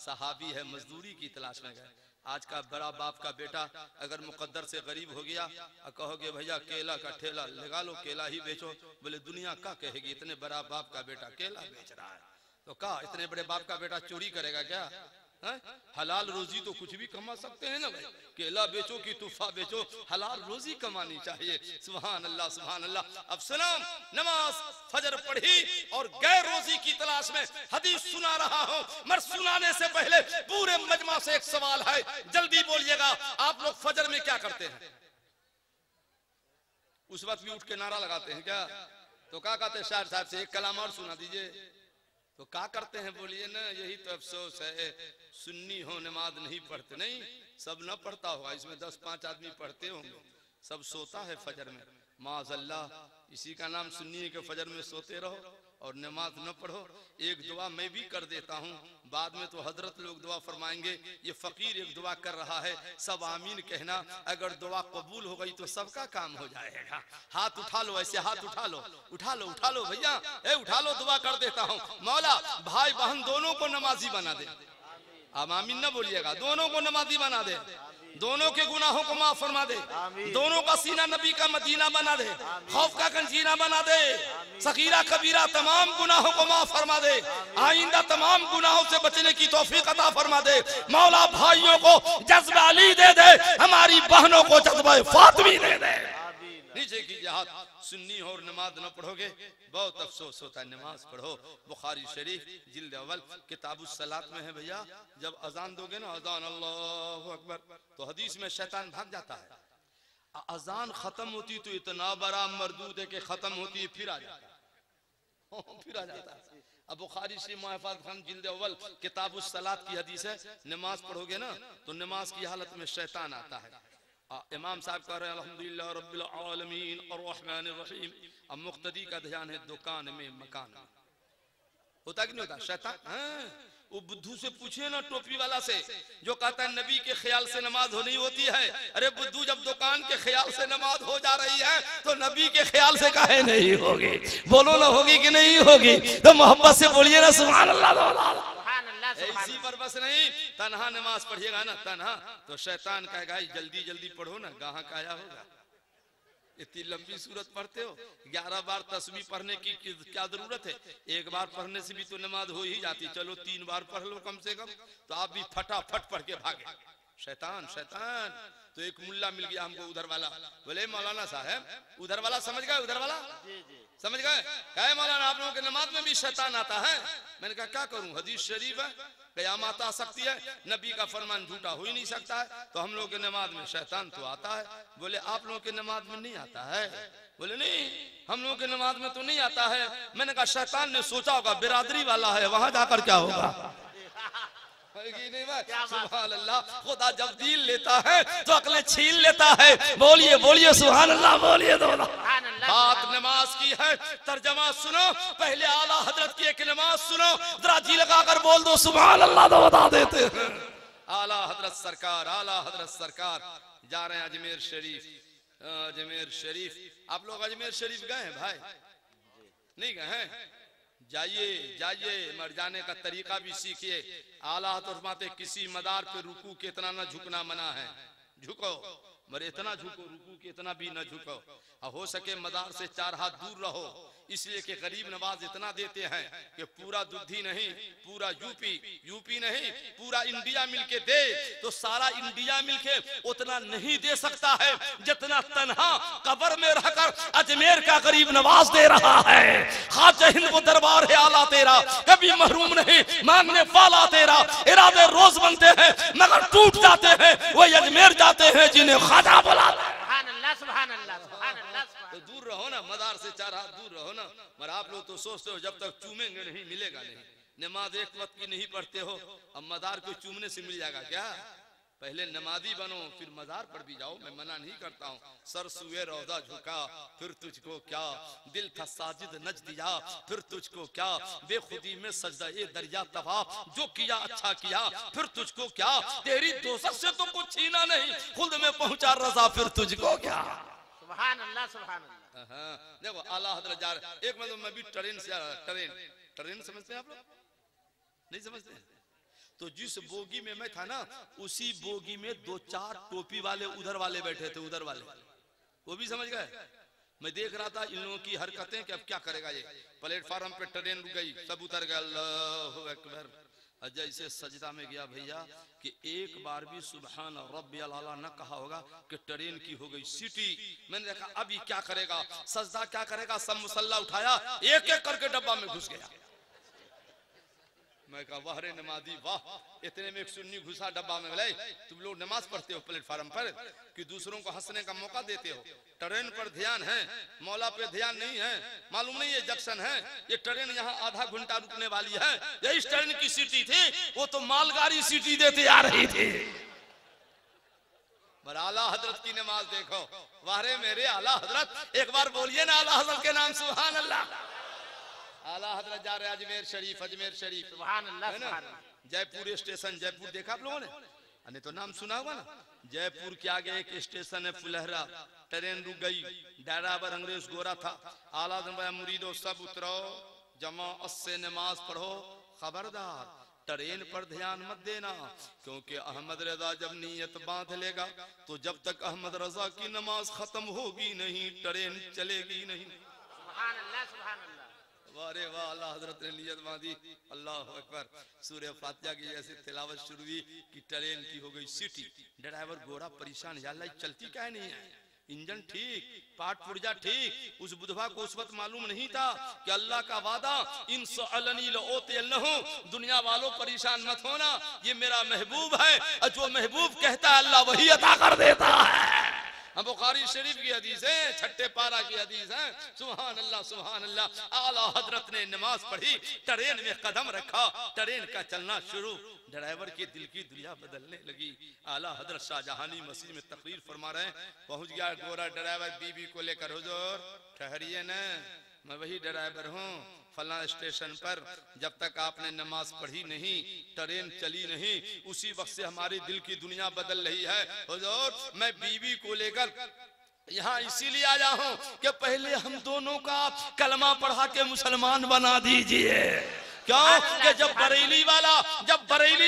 सहाबी है, मजदूरी की तलाश में गए। आज का बड़ा बाप का बेटा अगर मुकद्दर से गरीब हो गया और कहोगे भैया केला का ठेला लगा लो, केला ही बेचो, बोले दुनिया क्या कहेगी, इतने बड़ा बाप का बेटा केला बेच रहा है, तो क्या इतने बड़े बाप का बेटा चोरी करेगा क्या? हलाल रोजी तो कुछ भी कमा सकते हैं ना भाई, केला बेचो कि तूफा बेचो, हलाल रोजी कमानी चाहिए। सुभान अल्लाह सुभान अल्लाह। अब सलाम नमाज फजर पढ़ी और गैर रोजी की तलाश में हदीस सुना रहा हूँ, मगर सुनाने से पहले पूरे मजमा से एक सवाल है, जल्दी बोलिएगा। आप लोग फजर में क्या करते हैं? उस वक्त भी उठ के नारा लगाते हैं क्या? तो क्या कहते हैं शायर साहब से, एक कलाम और सुना दीजिए। तो क्या करते हैं बोलिए ना, यही तो अफसोस है, सुन्नी हो नमाज नहीं पढ़ते। नहीं, सब न पढ़ता होगा, इसमें 10-5 आदमी पढ़ते होंगे, सब सोता है फजर में, माज़अल्लाह। इसी का नाम सुन्नी है कि फजर में सोते रहो और नमाज न पढ़ो। एक दुआ मैं भी कर देता हूँ, बाद में तो हजरत लोग दुआ फरमाएंगे। ये फकीर एक दुआ कर रहा है, सब आमीन कहना। अगर दुआ कबूल हो गई तो सबका काम हो जाएगा। हाथ उठा लो, ऐसे हाथ उठा लो, उठा लो, उठा लो भैया, उठा लो, दुआ कर देता हूँ। मौला भाई बहन दोनों को नमाजी बना दे। अब आमीन न बोलिएगा, दोनों को नमाजी बना दे, दोनों के गुनाहों को माफ फरमा दे, दोनों का सीना नबी का मदीना बना दे, खौफ का कंजीना बना दे, सगीरा कबीरा तमाम गुनाहों को माफ फरमा दे, आइंदा तमाम गुनाहों से बचने की तौफीक अता फरमा दे। मौला भाइयों को जज्बा अली दे दे, हमारी बहनों को जज्बा फातिमी दे दे। नीचे कीजिए हाथ। सुन्नी हो और नमाज न पढ़ोगे बहुत अफसोस होता है। नमाज पढ़ो। बुखारी शरीफ जिल्द अव्वल किताबुस सलात में है भैया, जब अजान दोगे ना, अजान अल्लाहु अकबर, तो हदीस में शैतान भाग जाता है। अजान खत्म होती तो इतना बड़ा मरदूद है कि खत्म होती है फिर आ जाता है, फिर आ जाता है। अब बुखारी से मुहफ़्फ़ज़ खान जिल्द अव्वल किताबुस सलात की हदीस है, नमाज पढ़ोगे ना तो नमाज की हालत में शैतान आता है। इमाम साहब कह रहे हैं अल्हम्दुलिल्लाह रब्बिल आलमीन अर्रहमानिर रहीम। अब मुक्तदी का ध्यान है दुकान में मकान में, होता कि नहीं होता शैतान? वो बुद्धू से पूछे ना, टोपी वाला से, जो कहता है नबी के ख्याल से नमाज हो नहीं होती है। अरे बुद्धू, जब दुकान के ख्याल से नमाज हो जा रही है तो नबी के ख्याल से काहे नहीं होगी? बोलो ना, होगी कि नहीं होगी? तो मोहब्बत से बोलिए ना सुभान अल्लाह। इसी पर बस नहीं, तन्हा नमाज पढ़िएगा ना, तन्हा, तो शैतान कहेगा जल्दी जल्दी पढ़ो ना, गाहक आया होगा। इतनी लंबी सूरत पढ़ते हो, 11 बार तस्बीह पढ़ने की क्या जरूरत है? एक बार पढ़ने से भी तो नमाज हो ही जाती। चलो 3 बार पढ़ लो कम से कम, तो आप भी फटाफट पढ़ के भागे। शैतान शैतान। तो एक मुल्ला मिल गया हमको उधर वाला, बोले मौलाना साहब उधर वाला समझ गए, उधर वाला समझ गए? कहे मौलाना आप लोगों के नमाज में भी शैतान आता है। मैंने कहा क्या करूं, हदीस शरीफ है, कयामत आ सकती है, नबी का फरमान झूठा हो ही नहीं सकता है, तो हम लोग के नमाज में शैतान तो आता है। बोले आप लोगों के नमाज में नहीं आता है? बोले नहीं, हम लोगों के नमाज में तो नहीं आता है। मैंने कहा शैतान ने सोचा होगा बिरादरी वाला है, वहां जाकर क्या होगा? सुभान अल्लाह। खुदा जब दिल लेता है तो अकलें छीन लेता है। बोलिए बोलिए सुभान अल्लाह, बोलिए दो। बात नमाज की है, तर्जमा सुनो। पहले आला हजरत की एक नमाज सुनो, जरा जी लगाकर बोल दो सुभान अल्लाह, तो बता देते हैं। आला हजरत सरकार, आला हजरत सरकार जा रहे हैं अजमेर शरीफ। अजमेर शरीफ, आप लोग अजमेर शरीफ गए हैं भाई? नहीं गए हैं? जाइए जाइए, मर जाने का तरीका भी सीखिए। आला फरमाते किसी मदार पे रुकू के इतना न झुकना मना है। झुको मरे इतना झुको, रुकू के इतना भी न झुको। हो सके मदार से 4 हाथ दूर रहो, इसलिए कि गरीब नवाज इतना देते हैं कि पूरा दुधी नहीं, पूरा यूपी नहीं, पूरा इंडिया मिलके दे तो सारा इंडिया मिलके उतना नहीं दे सकता है जितना तन्हा कब्र में रहकर अजमेर का गरीब नवाज दे रहा है। ख्वाजा हिंद को दरबार है आला तेरा, कभी महरूम नहीं मांगने वाला तेरा। इरादे रोज बनते हैं मगर टूट जाते हैं, वो अजमेर जाते हैं जिन्हें ख्वाजा बुलाते हैं। तो दूर रहो ना, मदार से 4 हाथ दूर रहो ना। मगर आप लोग तो सोचते हो जब तक चूमेंगे नहीं मिलेगा नहीं। नमाज एक वक्त की नहीं पढ़ते हो, अब मदार को चूमने से मिल जाएगा क्या? पहले नमाजी बनो फिर मजार पर भी जाओ, मैं मना नहीं करता हूँ। सर सुए रौदा झुका फिर तुझको क्या, दिल था साजिद नच दिया फिर तुझको क्या, बेखुदी में सजदा ए दरिया तबाह, जो किया अच्छा किया फिर तुझको क्या, तेरी दोस्त से तो कुछ छीना नहीं, खुद में पहुंचा रजा फिर तुझको क्या। सुभान अल्लाह सुभान अल्लाह। देखो आला हजरत जा रहे, एक मतलब मैं भी ट्रेन से ट्रेन समझते हैं आप लोग? नहीं समझते? तो जिस बोगी में मैं था ना, उसी बोगी में 2-4 टोपी वाले उधर वाले बैठे थे, उधर वाले, वो भी समझ गए। मैं देख रहा था इन लोगों की हरकतें कि अब क्या करेगा ये। प्लेटफार्म पे ट्रेन रुक गई, सब उतर गए, अल्लाहु अकबर। जैसे सजदा में गया भैया कि एक बार भी सुभान रब्बियल आला न कहा होगा कि ट्रेन की हो गई सीटी। मैंने देखा अभी क्या करेगा, सजदा क्या करेगा। सब मुसल्ला उठाया, एक एक करके डब्बा में घुस गया। मैं कहा वाह रे नमाजी वाह, इतने में एक सुन्नी घुसा डब्बा में, बोले तुम लोग नमाज पढ़ते हो प्लेटफार्म पर कि दूसरों को हंसने का मौका देते हो, ट्रेन पर ध्यान है, मौला पे ध्यान नहीं है, मालूम नहीं ये जंक्शन है, ये ट्रेन यहाँ आधा घंटा रुकने वाली है, ये इस ट्रेन की सीटी थी, वो तो मालगाड़ी सीटी देते आ रही थी। पर आला हजरत की नमाज देखो, वारे मेरे आला हजरत, एक बार बोलिए ना आला हजरत के नाम सुभान अल्लाह। आला हजरत जा रहे अजमेर शरीफ, अजमेर शरीफ सुभान अल्लाह सुभान अल्लाह। जयपुर स्टेशन, जयपुर देखा आप लोगों ने? नहीं तो नाम सुना होगा ना। जयपुर के आगे एक स्टेशन है फुलहरा, ट्रेन रुक गई, ड्राइवर अंग्रेज गोरा था, आला मुरीदो सब उतरो, जमाअत से नमाज पढ़ो, खबरदार ट्रेन पर ध्यान मत देना, क्योंकि अहमद रजा जब नीयत बांध लेगा तो जब तक अहमद रजा की नमाज खत्म होगी नहीं ट्रेन चलेगी नहीं। सुभान अल्लाह सुभान अल्लाह। वारे वाह, अल्लाह हजरत ने नियत बांधी, अल्लाह अकबर, सूरह फातिहा की जैसे तिलावत शुरू हुई कि ट्रेन की हो गई सीटी, ड्राइवर गोरा परेशान, या अल्लाह चलती क्या नहीं है, इंजन ठीक, पार्ट पुर्जा ठीक। उस बुधवा को उस वक्त मालूम नहीं था कि अल्लाह का वादा इंसअलनी लओतियन्नहु, दुनिया वालों परेशान मत होना, ये मेरा महबूब है, और जो महबूब कहता है अल्लाह वही अता कर देता है। हम बुखारी शरीफ की हदीस है, छठे पारा की हदीस है। सुभान अल्लाह सुभान अल्लाह। आला हजरत ने नमाज पढ़ी, ट्रेन में कदम रखा, ट्रेन का चलना शुरू, ड्राइवर के दिल की दुनिया बदलने लगी। आला हजरत शाहजहानी मसीह में तकरीर फरमा रहे हैं, पहुंच गया गोरा ड्राइवर बीबी को लेकर, हुजूर ठहरिए न, मैं वही ड्राइवर हूँ फला स्टेशन पर, जब तक आपने नमाज पढ़ी नहीं, ट्रेन चली नहीं, उसी वक्त से हमारी दिल की दुनिया बदल रही है। हुजूर मैं बीवी को लेकर यहाँ इसीलिए आया हूँ कि पहले हम दोनों का कलमा पढ़ा के मुसलमान बना दीजिए। क्यों कि जब बरेली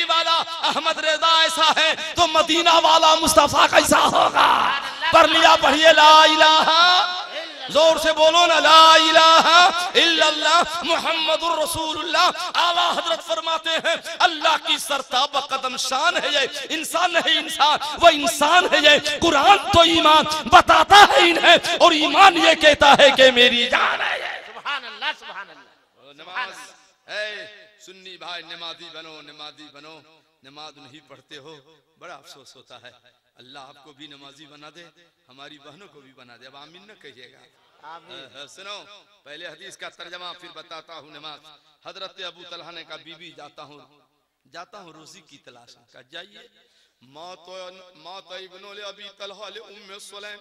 वाला अहमद रजा ऐसा है तो मदीना वाला मुस्तफा कैसा होगा। पढ़ लिया, पढ़िए ला इलाहा, जोर से बोलो ना, ला इलाहा इल्लल्लाह मुहम्मदुर रसूलुल्लाह। आला हजरत फरमाते हैं अल्लाह की सरताब कदम शान है ये, इंसान नहीं इंसान, वो इंसान है ये। कुरान तो ईमान बताता है इन्हें, और ईमान ये कहता है कि मेरी जान है ये। सुभान अल्लाह सुभान अल्लाह। नमाज है, सुन्नी भाई नमाजी बनो, नमाजी बनो, नमाज नहीं पढ़ते हो, बड़ा अफसोस होता है। अल्लाह आपको भी नमाजी बना दे, हमारी बहनों को भी बना दे। अब आमीन न कहिएगा। सुनो पहले हदीस का तर्जमा फिर बताता हूँ। नमाज हजरत अबू तलहा ने कहा बीबी जाता हूँ रोजी की तलाश में। कहा जाइए। मौत इब्नुल अबी तलहा ले उम्मे सुलैम,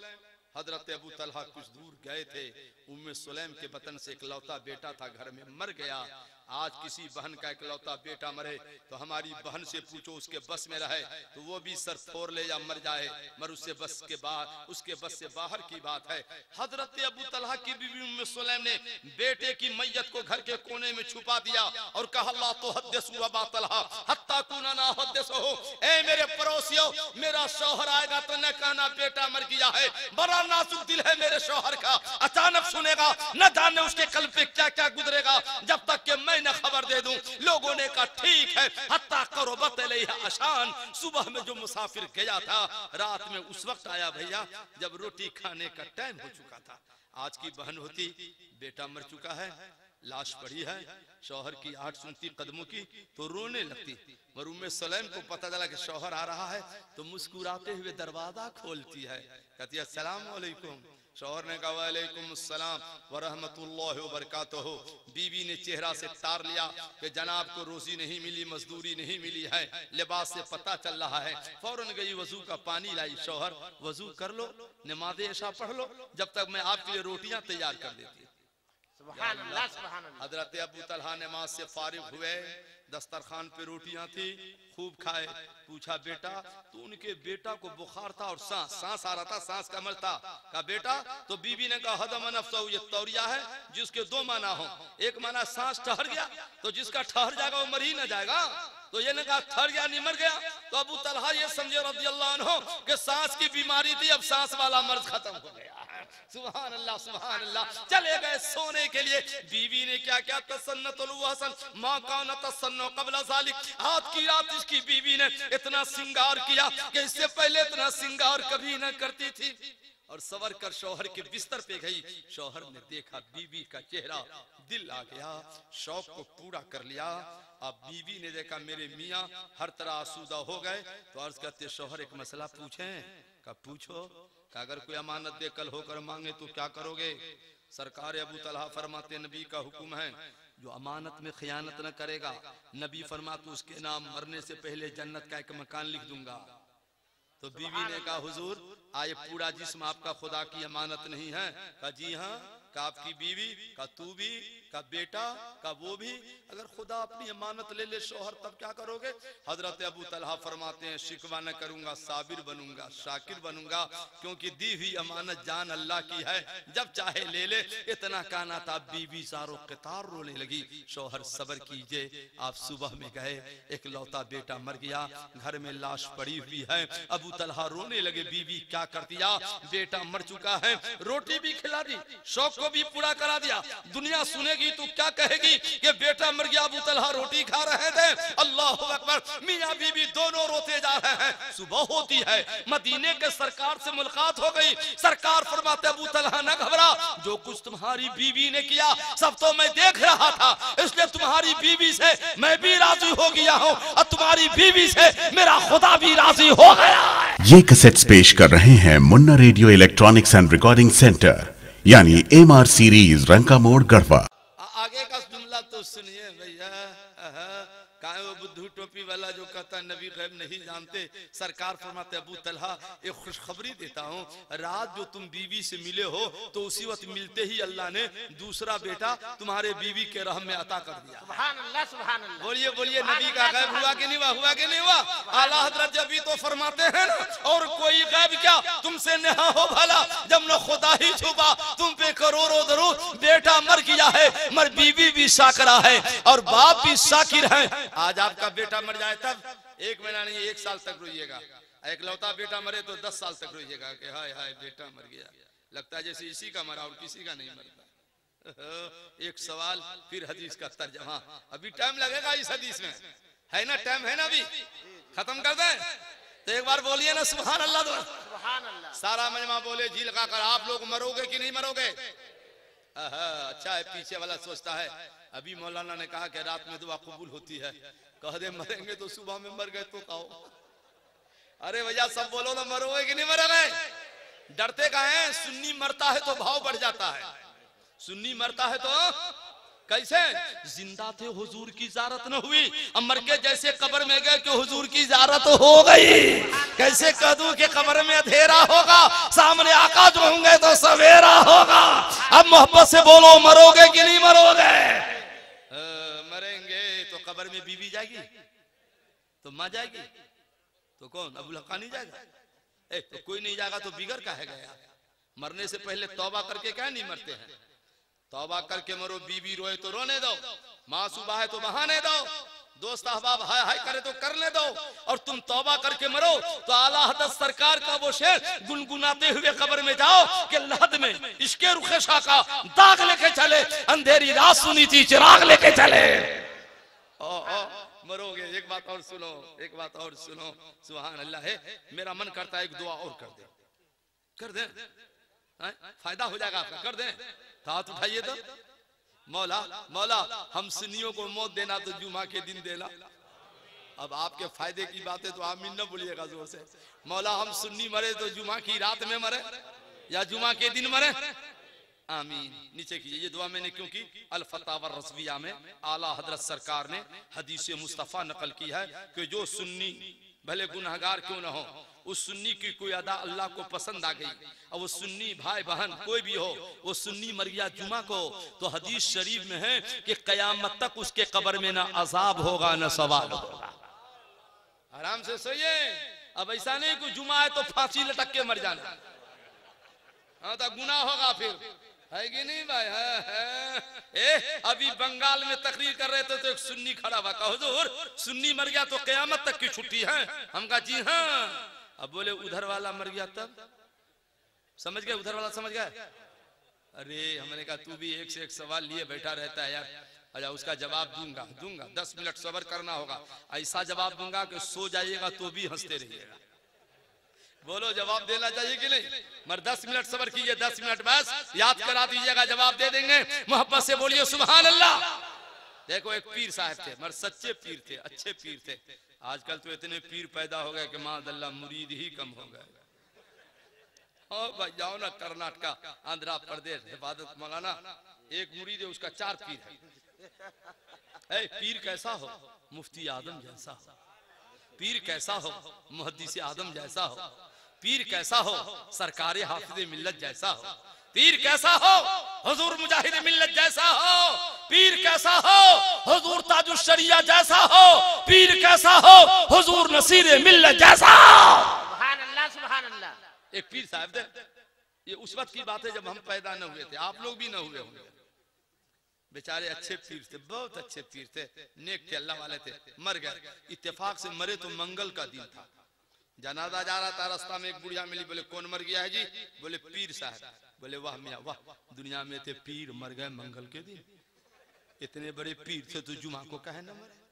हजरत अबू तलहा कुछ दूर गए थे, उम्मे सुलैम के बतन से इकलौता बेटा था, घर में मर गया। आज किसी बहन का इकलौता बेटा मरे तो हमारी बहन से पूछो उसके बस में रहे तो वो भी सर फोड़ ले या मर जाए, मर उसके बस से बाहर की बात है। हजरत अबू तलहा की बीवी उम्मे सुलैम ने बेटे की मैयत को घर के कोने में छुपा दिया और कहा ला तुहद्दिसु अबा तलहा हत्ता कुना ना हद्दिसहु, ए मेरे पड़ोसियों मेरा शौहर आएगा तो न कहना बेटा मर गया है, बड़ा नाजुक दिल है मेरे शौहर का, अचानक सुनेगा न जाने उसके कल पे क्या क्या गुजरेगा, जब तक कि मैं न खबर दे दूं। लोगों ने कहा ठीक है। हत्ता क़ुरबत अलैहा अशान, सुबह में जो मुसाफिर गया था रात में उस वक्त आया भैया जब रोटी खाने का टाइम हो चुका था। आज की बहन होती बेटा मर चुका है, लाश पड़ी है, शौहर की आहट सुनती कदमों की तो रोने लगती। मगर उम्मे सुलैम को पता चला कि शौहर आ रहा है तो मुस्कुराते हुए दरवाजा खोलती है, कहती है अस्सलाम वालेकुम। शौहर ने कहा वालेकुम अस्सलाम व रहमतुल्लाहि व बरकातहू। बीवी ने चेहरा से तार लिया कि जनाब को रोजी नहीं मिली, मजदूरी नहीं मिली है, लिबास से पता चल रहा है। फौरन गई वजू का पानी लाई, शौहर वजू कर लो, नमाज़ इशा पढ़ लो, जब तक मैं आपके लिए रोटियां तैयार कर देती। सुभान अल्लाह सुभान अल्लाह। हजरत अबू तलहा नमाज से फारिग हुए, दस्तरखान पे रोटियां थी, खूब खाए। पूछा बेटा तो उनके बेटा को बुखार था और सांस आ रहा था, सांस का अमल था। कहा बेटा तो बीबी ने कहा हदम नफ्सहु, ये तौरिया है जिसके दो माना हो, एक माना सांस ठहर गया तो जिसका ठहर जाएगा वो मर ही ना जाएगा, तो ये ने कहा ठहर गया नहीं मर गया। तो अबू तलहा ये समझे रज़ियल्लाहु अन्हु कि सांस की बीमारी थी, अब सांस वाला मर्ज खत्म हो गया। सुभान अल्लाह सुभान अल्लाह। चले गए सोने के लिए। बीवी ने क्या क्या तसन्नतुल हसन मा कान तसन्नु क़ब्ल ज़ालिक, आज की रात इसकी बीवी ने इतना सिंगार किया कि इससे पहले इतना सिंगार कभी न करती थी। और सवर कर शौहर के बिस्तर पे गई। शौहर ने देखा बीवी का चेहरा, दिल आ गया, शौक को पूरा कर लिया। अब बीवी ने देखा मेरे मियाँ हर तरह आसूदा हो गए, तो अर्ज करते शौहर एक मसला पूछें? का पूछो। का अगर कोई अमानत दे कल होकर मांगे तो क्या करोगे? सरकार अबू तलहा फरमाते नबी का हुक्म है जो अमानत में खयानत न करेगा, नबी फरमाते उसके नाम मरने से पहले जन्नत का एक मकान लिख दूंगा। तो बीवी ने कहा हुजूर आए पूरा जिस्म आपका खुदा की अमानत नहीं है? कहा जी हाँ। का आपकी बीवी? का तू भी? का बेटा? का वो भी? अगर खुदा अपनी अमानत ले ले शौहर तब क्या करोगे? हजरत अबू तलहा फरमाते हैं शिकवा न करूंगा, साबिर बनूंगा, शाकिर बनूंगा, क्योंकि दी हुई अमानत जान अल्लाह की है, जब चाहे ले ले। इतना कहना था, बीवी सारो कतार रोने लगी। शौहर सब्र कीजिए। आप सुबह में गए, एक लौता बेटा मर गया, घर में लाश पड़ी हुई है। अबू तलहा रोने लगे, बीवी क्या कर दिया? बेटा मर चुका है, रोटी भी खिला दी, शौक को भी पूरा करा दिया। दुनिया सुनेगी तो क्या कहेगी कि बेटा मर गया, अबू तलहा रोटी खा रहे थे। अल्लाह अकबर। मियां बीवी दोनों रोते जा रहे हैं। सुबह होती है, मदीने के सरकार से मुलाकात हो गई। सरकार फरमाते अबू तलहा न घबरा, जो कुछ तुम्हारी बीवी ने किया सब तो मैं देख रहा था, इसलिए तुम्हारी बीवी से मैं भी राजी हो गया हूँ और तुम्हारी बीवी से मेरा खुदा भी राजी हो गया है। ये कैसेट्स पेश कर रहे हैं Munna radio electronics and recording centre, यानी MR सीरीज, रंका मोड़, गढ़वा। आगे का जुमला तो सुनिए भैया। काहे वो बुद्धू टोपी वाला जो कहता नबी गैब नहीं जानते। सरकार फरमाते अबू तलहा एक खुशखबरी देता हूँ, रात जो तुम बीवी से मिले हो तो उसी वक्त मिलते ही अल्लाह ने दूसरा बेटा तुम्हारे बीवी के रहम में अता कर दिया। सुभान अल्लाह, सुभान अल्लाह। बोलिए बोलिए, नबी का गैब हुआ कि नहीं हुआ? हुआ कि नहीं हुआ? आला हजरत जब भी तो फरमाते हैं ना, और कोई गैब क्या तुमसे नेहा हो भला, जब न खुदा ही छुपा तुम पे करोड़ों दरूद। बेटा मर गया है, मर बीवी भी शाकरा है और बाप भी शाकिर है। आज आपका बेटा मर जाए तब 1 महीना नहीं 1 साल तक रोइएगा। एक लौता बेटा मरे तो 10 साल तक रोइएगा कि हाय हाय बेटा मर गया, लगता है जैसे इसी का मरा और किसी का नहीं मरता। एक सवाल फिर हदीस का तर्जमा। अभी टाइम लगेगा इस हदीस में, है ना? टाइम है ना? अभी खत्म कर दें तो एक बार बोलिए ना सुभान अल्लाह। सुभान अल्लाह। सारा मजमा बोले जी लगा कर, आप लोग मरोगे कि नहीं मरोगे? अच्छा है, पीछे वाला सोचता है। अभी मौलाना ने कहा कि रात में दुआ कबूल होती है, कह दे मरेंगे तो सुबह में मर गए तो कहो। अरे भैया सब बोलो ना, मरोगे कि नहीं मरोगे? डरते का है? सुन्नी मरता है तो भाव बढ़ जाता है। सुन्नी मरता है तो कैसे? जिंदा थे हुजूर की ज़ियारत न हुई, अमर के जैसे कब्र में गए कि हुजूर की ज़ियारत हो गई। कैसे कह दूं कि कब्र में अंधेरा होगा, सामने आका जो होंगे तो सवेरा होगा। अब मोहब्बत से बोलो, मरोगे कि नहीं मरोगे? मरेंगे तो कब्र में बीवी जाएगी तो मां जाएगी तो कौन? अबू लक्का नहीं जाएगा? तो कोई नहीं जाएगा तो बिगड़ का है गया। मरने से पहले तौबा करके क्या नहीं मरते हैं? तौबा करके मरो। बीवी रोए तो रोने दो, माँ सुबह है तो बहाने दो, दोस्त अहबाब हाय हाय करे तो करने दो, और तुम तौबा करके मरो तो आला हज़रत सरकार का वो शेर गुनगुनाते हुए कब्र में जाओ कि लहद में इश्के रुखे शाह का दाग लेके चले, अंधेरी रात सुनी थी चिराग लेके चले। मरोगे। एक बात और सुनो, एक बात और सुनो, सुभान अल्लाह है। मेरा मन करता है एक दुआ और कर दे, कर दे, फायदा हो जाएगा आपका, कर दे। हाथ उठाइए तो। मौला मौला हम सुन्नियों को मौत देना तो जुमा के दिन देना। अब आपके फायदे की बात है तो आमीन न बोलिएगा जोर से। मौला हम सुन्नी मरे तो जुमा की रात में मरे या जुमा के दिन मरे, आमीन। नीचे कीजिए ये दुआ मैंने क्योंकि अल फतावा रज़विया में आला हजरत सरकार ने हदीस मुस्तफ़ा नकल की है कि जो सुन्नी भले गुनहगार क्यों न हो, उस सुन्नी की कोई अदा अल्लाह को पसंद आ गई, और वो सुन्नी भाई बहन कोई भी हो, वो सुन्नी मर गया जुमा को, तो हदीस शरीफ में है कि कयामत तक उसके कब्र में ना अजाब होगा ना सवाल होगा। आराम से सोइए। अब ऐसा नहीं कि जुमा है तो फांसी लटक के मर जाना, हाँ तो गुनाह होगा फिर, है कि नहीं भाई? है। अभी बंगाल में तकरीर कर रहे थे तो एक सुन्नी खड़ा हुआ, कहा हुजूर सुन्नी मर गया तो कयामत तक की छुट्टी है। हम कहा जी हाँ। अब बोले उधर वाला मर गया तब? समझ गए? उधर वाला समझ गए? अरे हमने कहा तू भी एक से एक सवाल लिए बैठा रहता है यार। अच्छा उसका जवाब दूंगा 10 मिनट सब्र करना होगा। ऐसा जवाब दूंगा कि सो जाइएगा तो भी हंसते रहिएगा। बोलो जवाब देना चाहिए कि नहीं? मगर 10 मिनट सब्र कीजिए, 10 मिनट बस याद करा दीजिएगा, जवाब दे देंगे। मोहब्बत से बोलिए सुभान अल्लाह। देखो एक पीर साहब थे, मगर सच्चे पीर थे, अच्छे पीर थे। आजकल तो इतने पीर पैदा हो गए कि मादल्ला मुरीद ही कम हो गए। हाँ भाई जाओ ना कर्नाटका, आंध्र प्रदेश, हिफाजत मौलाना, एक मुरीद है उसका 4 पीर है। पीर कैसा हो? मुफ्ती आदम जैसा हो। पीर कैसा हो? मुहद्दिस आदम जैसा हो। पीर कैसा हो? सरकार हाफिज मिल्लत जैसा हो। पीर कैसा हो? हुजूर मुजाहिद मिल्लत जैसा हो। पीर कैसा हो? हुजूर ताजुश शरिया जैसा हो। पीर कैसा हो? हुजूर नसीर मिल्लत जैसा हो। सुभान अल्लाह, सुभान अल्लाह। एक पीर साहब थे, ये उस वक्त की बात है जब हम पैदा न हुए थे, आप लोग भी न हुए होंगे। बेचारे अच्छे पीर थे, बहुत अच्छे पीर थे, नेक थे, अल्लाह वाले थे। मर गए, इत्तेफाक से मरे तो मंगल का दिन था। जनाजा जा रहा था, रास्ता में एक बुढ़िया मिली, बोले कौन मर गया है जी? बोले पीर साहब। बोले वाह मियां वाह, दुनिया में थे पीर, मर गए मंगल के दिन। इतने बड़े पीर थे तो जुमा को कहे न मरे।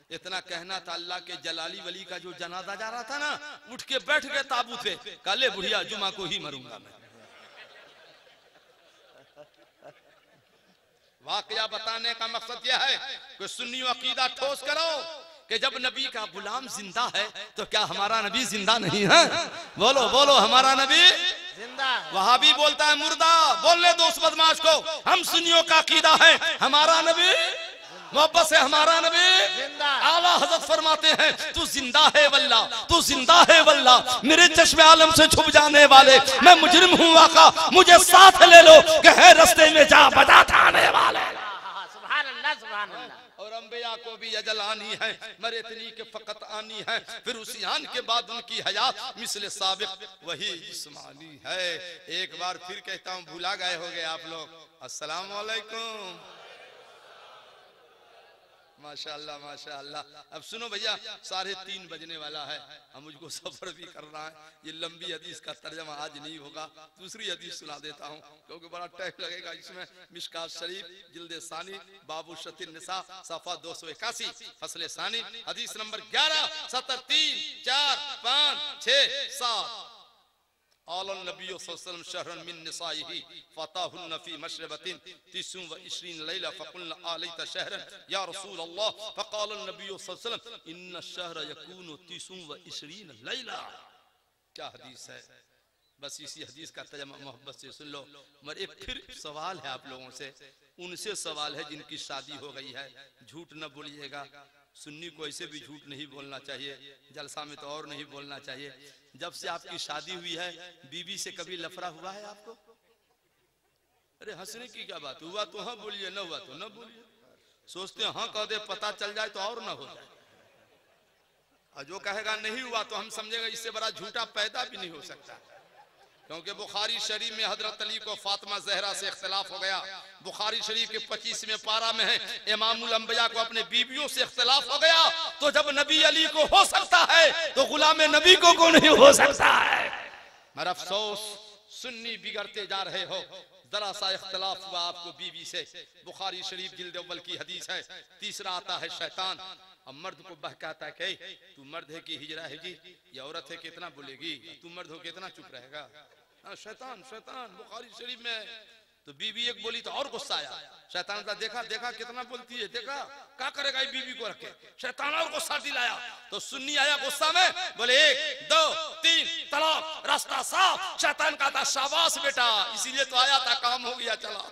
इतना कहना था, अल्लाह के जलाली वली का जो जनाजा जा रहा था ना, उठ के बैठ गए ताबूत पे, काले बुढ़िया जुमा को ही मरूंगा मैं। वाकया बताने का मकसद यह है कि सुन्नी अकीदा ठोस करो कि जब नबी का गुलाम जिंदा है तो क्या हमारा नबी जिंदा नहीं है? बोलो बोलो, हमारा नबी जिंदा। वहाबी बोलता है मुर्दा, बोलने दो उस बदमाश को। हम सुन्नियों का अकीदा है हमारा नबी, मोहब्बत से हमारा नबी जिंदा। आला हज़रत फरमाते हैं तू जिंदा है वल्ला, तू जिंदा है वल्ला, मेरे चश्मे आलम से छुप जाने वाले, मैं मुजरिम हूँ आका, मुझे साथ ले लो कि है रास्ते में जा बजा आने वाले। सुभान अल्लाह, सुभान अल्लाह। और अंबिया को भी अजल आनी है, मगर इतनी के फकत आनी है, फिर उसी आन के बाद उनकी हयात मिसले साबिक वही जिस्मानी है। एक बार फिर कहता हूँ, भुला गए होगे आप लोग। अस्सलाम वालेकुम। माशाअल्लाह माशाअल्लाह। अब सुनो भैया, 3:30 बजने वाला है, हम मुझको सफर भी करना है। ये लंबी हदीस का तर्जमा आज नहीं होगा, दूसरी हदीस सुना देता हूँ क्योंकि बड़ा टाइम लगेगा इसमें। मिशकात शरीफ जिल्द सानी बाबू शतिन निसा सफा 281 फसले सानी हदीस नंबर 11 70 3 4 5 6 7। आलन नबी सल्लल्लाहु अलैहि वसल्लम शहरन मिन निसाइही फताहुन फी मशरबतिन 29 लैला फकुलना आलैता शहरन या रसूल अल्लाह फकाल नबी सल्लल्लाहु अलैहि वसल्लम इन्न शहर यकूनु 29 लैला। क्या हदीस है, बस इसी हदीस का तर्जुमा मोहब्बत से सुन लो। मगर एक फिर सवाल है आप लोगों से, उनसे सवाल है जिनकी शादी हो गई है, झूठ न बोलिएगा। सुन्नी को ऐसे भी झूठ नहीं बोलना चाहिए, जलसा में तो और नहीं बोलना चाहिए। जब से आपकी शादी हुई है, बीवी से कभी लफड़ा हुआ है आपको? अरे हंसने की क्या बात, हुआ तो हाँ बोलिए, न हुआ तो न बोलिए। सोचते हाँ कह दे, पता चल जाए तो और ना हो जाए। और जो कहेगा नहीं हुआ तो हम समझेंगे इससे बड़ा झूठा पैदा भी नहीं हो सकता। क्योंकि बुखारी शरीफ में हजरत अली को फातिमा जहरा से इख्तिलाफ हो गया। बुखारी शरीफ के 25वें पारा में है, इमामुल अंबिया को अपने बीवियों से इख्तिलाफ हो गया। तो जब नबी अली को हो सकता है तो गुलाम नबी को नहीं हो सकता है। मगर अफसोस, सुन्नी बिगड़ते जा रहे हो। जरा सा इख्तिलाफ हुआ आपको बीवी से, बुखारी शरीफ जिल्द अव्वल की हदीस है। तीसरा आता है शैतान, अब मर्द को बहकाता है कि तू मर्द है कि हिजरा है जी, ये औरत है कितना बोलेगी, तू मर्द हो कितना चुप रहेगा। शैतान शैतान बुखारी शरीफ में। तो बीवी एक बोली तो और गुस्सा आया। शैतान का देखा देखा कितना बोलती है, देखा क्या करेगा ये बीवी को रखे। शैतान और गुस्सा दिलाया तो सुन्नी आया गुस्सा में, बोले 1 2 3 तलाक, रास्ता साफ। शैतान का था शाबाश बेटा, इसीलिए तो आया था, काम हो गया चला।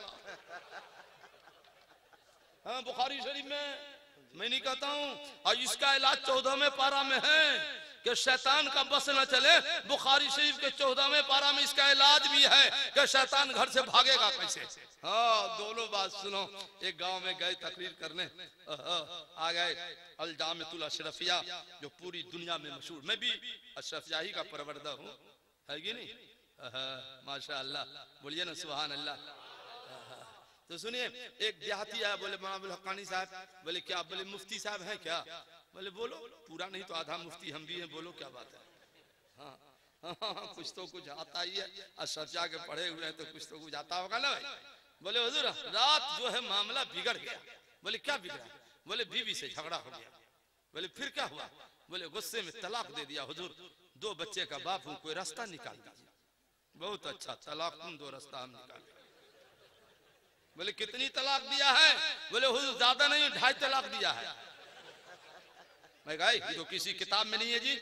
हाँ बुखारी शरीफ में, मैं नहीं कहता हूँ। और इसका इलाज 14वें पारा में है कि शैतान का बस न चले। बुखारी शरीफ के 14वें पारा में इसका इलाज भी है कि शैतान घर से भागेगा कैसे। हाँ दोनों बात सुनो। एक गांव में गए तकरीर करने, आ गए अल-जामिअतुल अशरफिया जो पूरी दुनिया में मशहूर, मैं भी अशरफिया ही का परवरदा हूँ, है कि नहीं? माशाअल्लाह, बोलिए ना सुभान अल्लाह। तो सुनिए, एक देहाती आया, बोले मौलाना हक्कानी साहब, बोले क्या? बोले मुफ्ती साहब हैं क्या? बोले बोलो, पूरा नहीं तो आधा मुफ्ती हम भी हैं, बोलो क्या बात है। हाँ हाँ कुछ तो कुछ आता ही है, अशरफिया के पढ़े हुए हैं तो कुछ तो कुछ आता होगा ना भाई। बोले हुजूर रात जो है मामला बिगड़ गया। बोले क्या बिगड़ा? बोले बीवी से झगड़ा हो गया। बोले फिर क्या हुआ? बोले गुस्से में तलाक दे दिया हुजूर, 2 बच्चे का बाप हूं, कोई रास्ता निकाल दीजिए। बहुत अच्छा, तलाक तुम 2 रास्ता हम निकाल। बोले कितनी तलाक दिया है? बोले हुजूर ज्यादा नहीं, 2.5 तलाक दिया है। मैं कहा ये तो किसी किताब में नहीं है जी,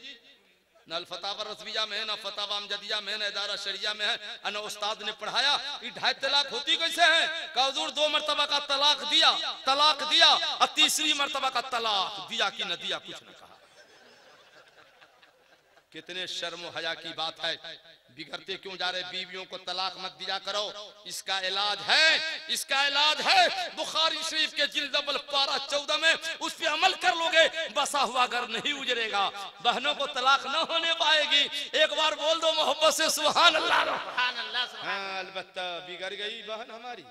न अल-फतावा रज़विया में है, न फतावा अमजदिया में है, न इदारा शरिया में है, न उस्ताद ने पढ़ाया। ये 2.5 तलाक होती कैसे है? कहा हुजूर 2 मरतबा का तलाक दिया और तीसरी मरतबा का तलाक दिया कि न दिया कुछ न कहा। कितने शर्म हया की बात है, बिगड़ते क्यों जा रहे? बीवियों को तलाक मत दिया करो, इसका इलाज है बुखारी शरीफ के जिल्द अव्वल पारा 14 में, उस पे अमल कर लोगे बसा हुआ घर नहीं उजरेगा, बहनों को तलाक न होने पाएगी। एक बार बोल दो मोहब्बत से सुभान अल्लाह। हाँ, अलबत्ता बिगड़ गई बहन हमारी,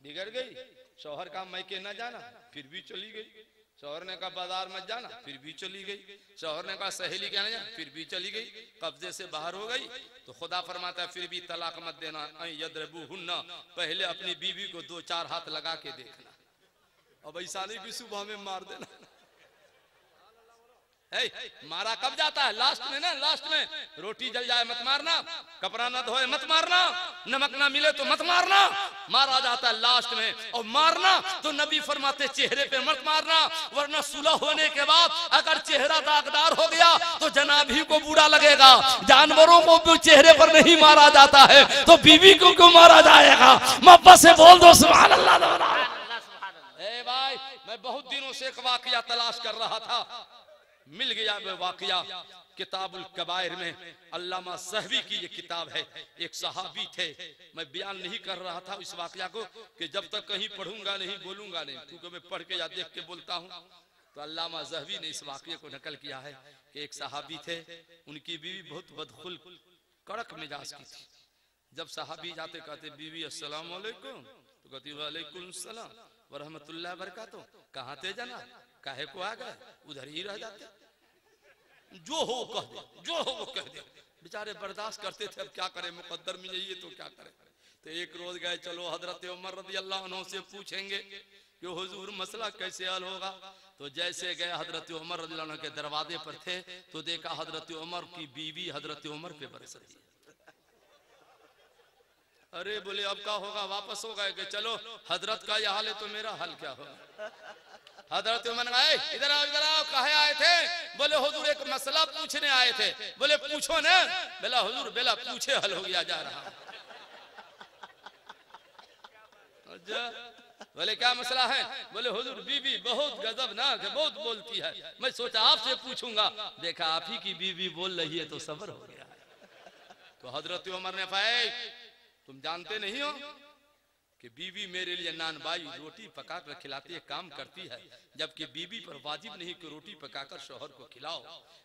बिगड़ गई। शौहर का मैके न जाना, फिर भी चली गई। शौहर ने कहा बाजार मत जाना, फिर भी चली गई। शौहर ने कहा सहेली क्या नहीं जाना, फिर भी चली गई। कब्जे से बाहर हो गई तो खुदा फरमाता है फिर भी तलाक मत देना। यदरबुहुन्ना, पहले अपनी बीवी को 2-4 हाथ लगा के देखना, अब ऐसा नहीं कि सुबह में मार देना। मारा कब जाता है? लास्ट में ना, लास्ट में। रोटी जल जाए मत मारना, कपड़ा ना धोए मत मारना, नमक ना मिले तो मत मारना, मारा जाता है लास्ट में। और मारना तो नबी फरमाते चेहरे पे मत मारना, वरना सुलह होने के बाद अगर चेहरा दागदार हो गया तो जनाबी को बुरा लगेगा। जानवरों को चेहरे पर नहीं मारा जाता है तो बीवी को क्यों मारा जाएगा? मोहब्बत से बोल दो सुभान अल्लाह। भाई मैं बहुत दिनों से एक वाकया तलाश कर रहा था, मिल गया वो वाकया किताबुल कबायर में। अल्लामा ज़हबी की ये किताब है। एक सहाबी थे, मैं बयान नहीं कर रहा था इस वाकया को कि जब तक कहीं पढ़ूंगा नहीं बोलूंगा नहीं, क्योंकि मैं पढ़ के या देख के बोलता हूँ। तो अल्लामा ज़हबी ने इस वाकये को नकल किया है कि एक सहाबी थे, उनकी बीवी बहुत बदखुल्क कड़क मिजाज की थी। जब सहाबी जाते कहते बीवी अस्सलाम वालेकुम, तो कहती वालेकुम सलाम व रहमतुल्लाहि व बरकातहू। कहाँ थे जना, काहे को आ गए, उधर ही रह जाते। जो हो कह दे, जो हो वो कह दे। बेचारे बर्दाश्त करते थे, अब क्या करें, मुकद्दर में यही है तो क्या करें। तो एक रोज गए, चलो हजरत उमर रज़ी अल्लाह अन्हु से पूछेंगे कि हुजूर मसला कैसे हल होगा। तो जैसे गए हजरत उमर रज़ी अल्लाह अन्हु के दरवाजे पर थे तो देखा हजरत उमर की बीवी हजरत उमर पे बरस रही है। अरे बोले अब क्या होगा, वापस हो गए कि चलो हजरत का यह हाल है तो मेरा हाल क्या होगा। हजरत उमर आए, इधर आओ, कहे आए थे? बोले हुजूर एक मसला पूछने आए थे। बोले पूछो ना। बोला हुजूर बेला पूछे हल हो गया जा रहा। बोले क्या मसला है? बोले हुजूर बीवी बहुत गजबनाक है, बहुत बोलती है, मैं सोचा आपसे पूछूंगा। देखा आप ही की बीवी बोल रही है तो सब्र हो गया। तो हजरत उमर ने कहा तुम जानते नहीं हो कि बीवी मेरे लिए नानबाई रोटी पकाकर खिलाती है, काम करती है, जबकि बीवी पर वाजिब नहीं कि रोटी पकाकर शौहर को खिलाओ।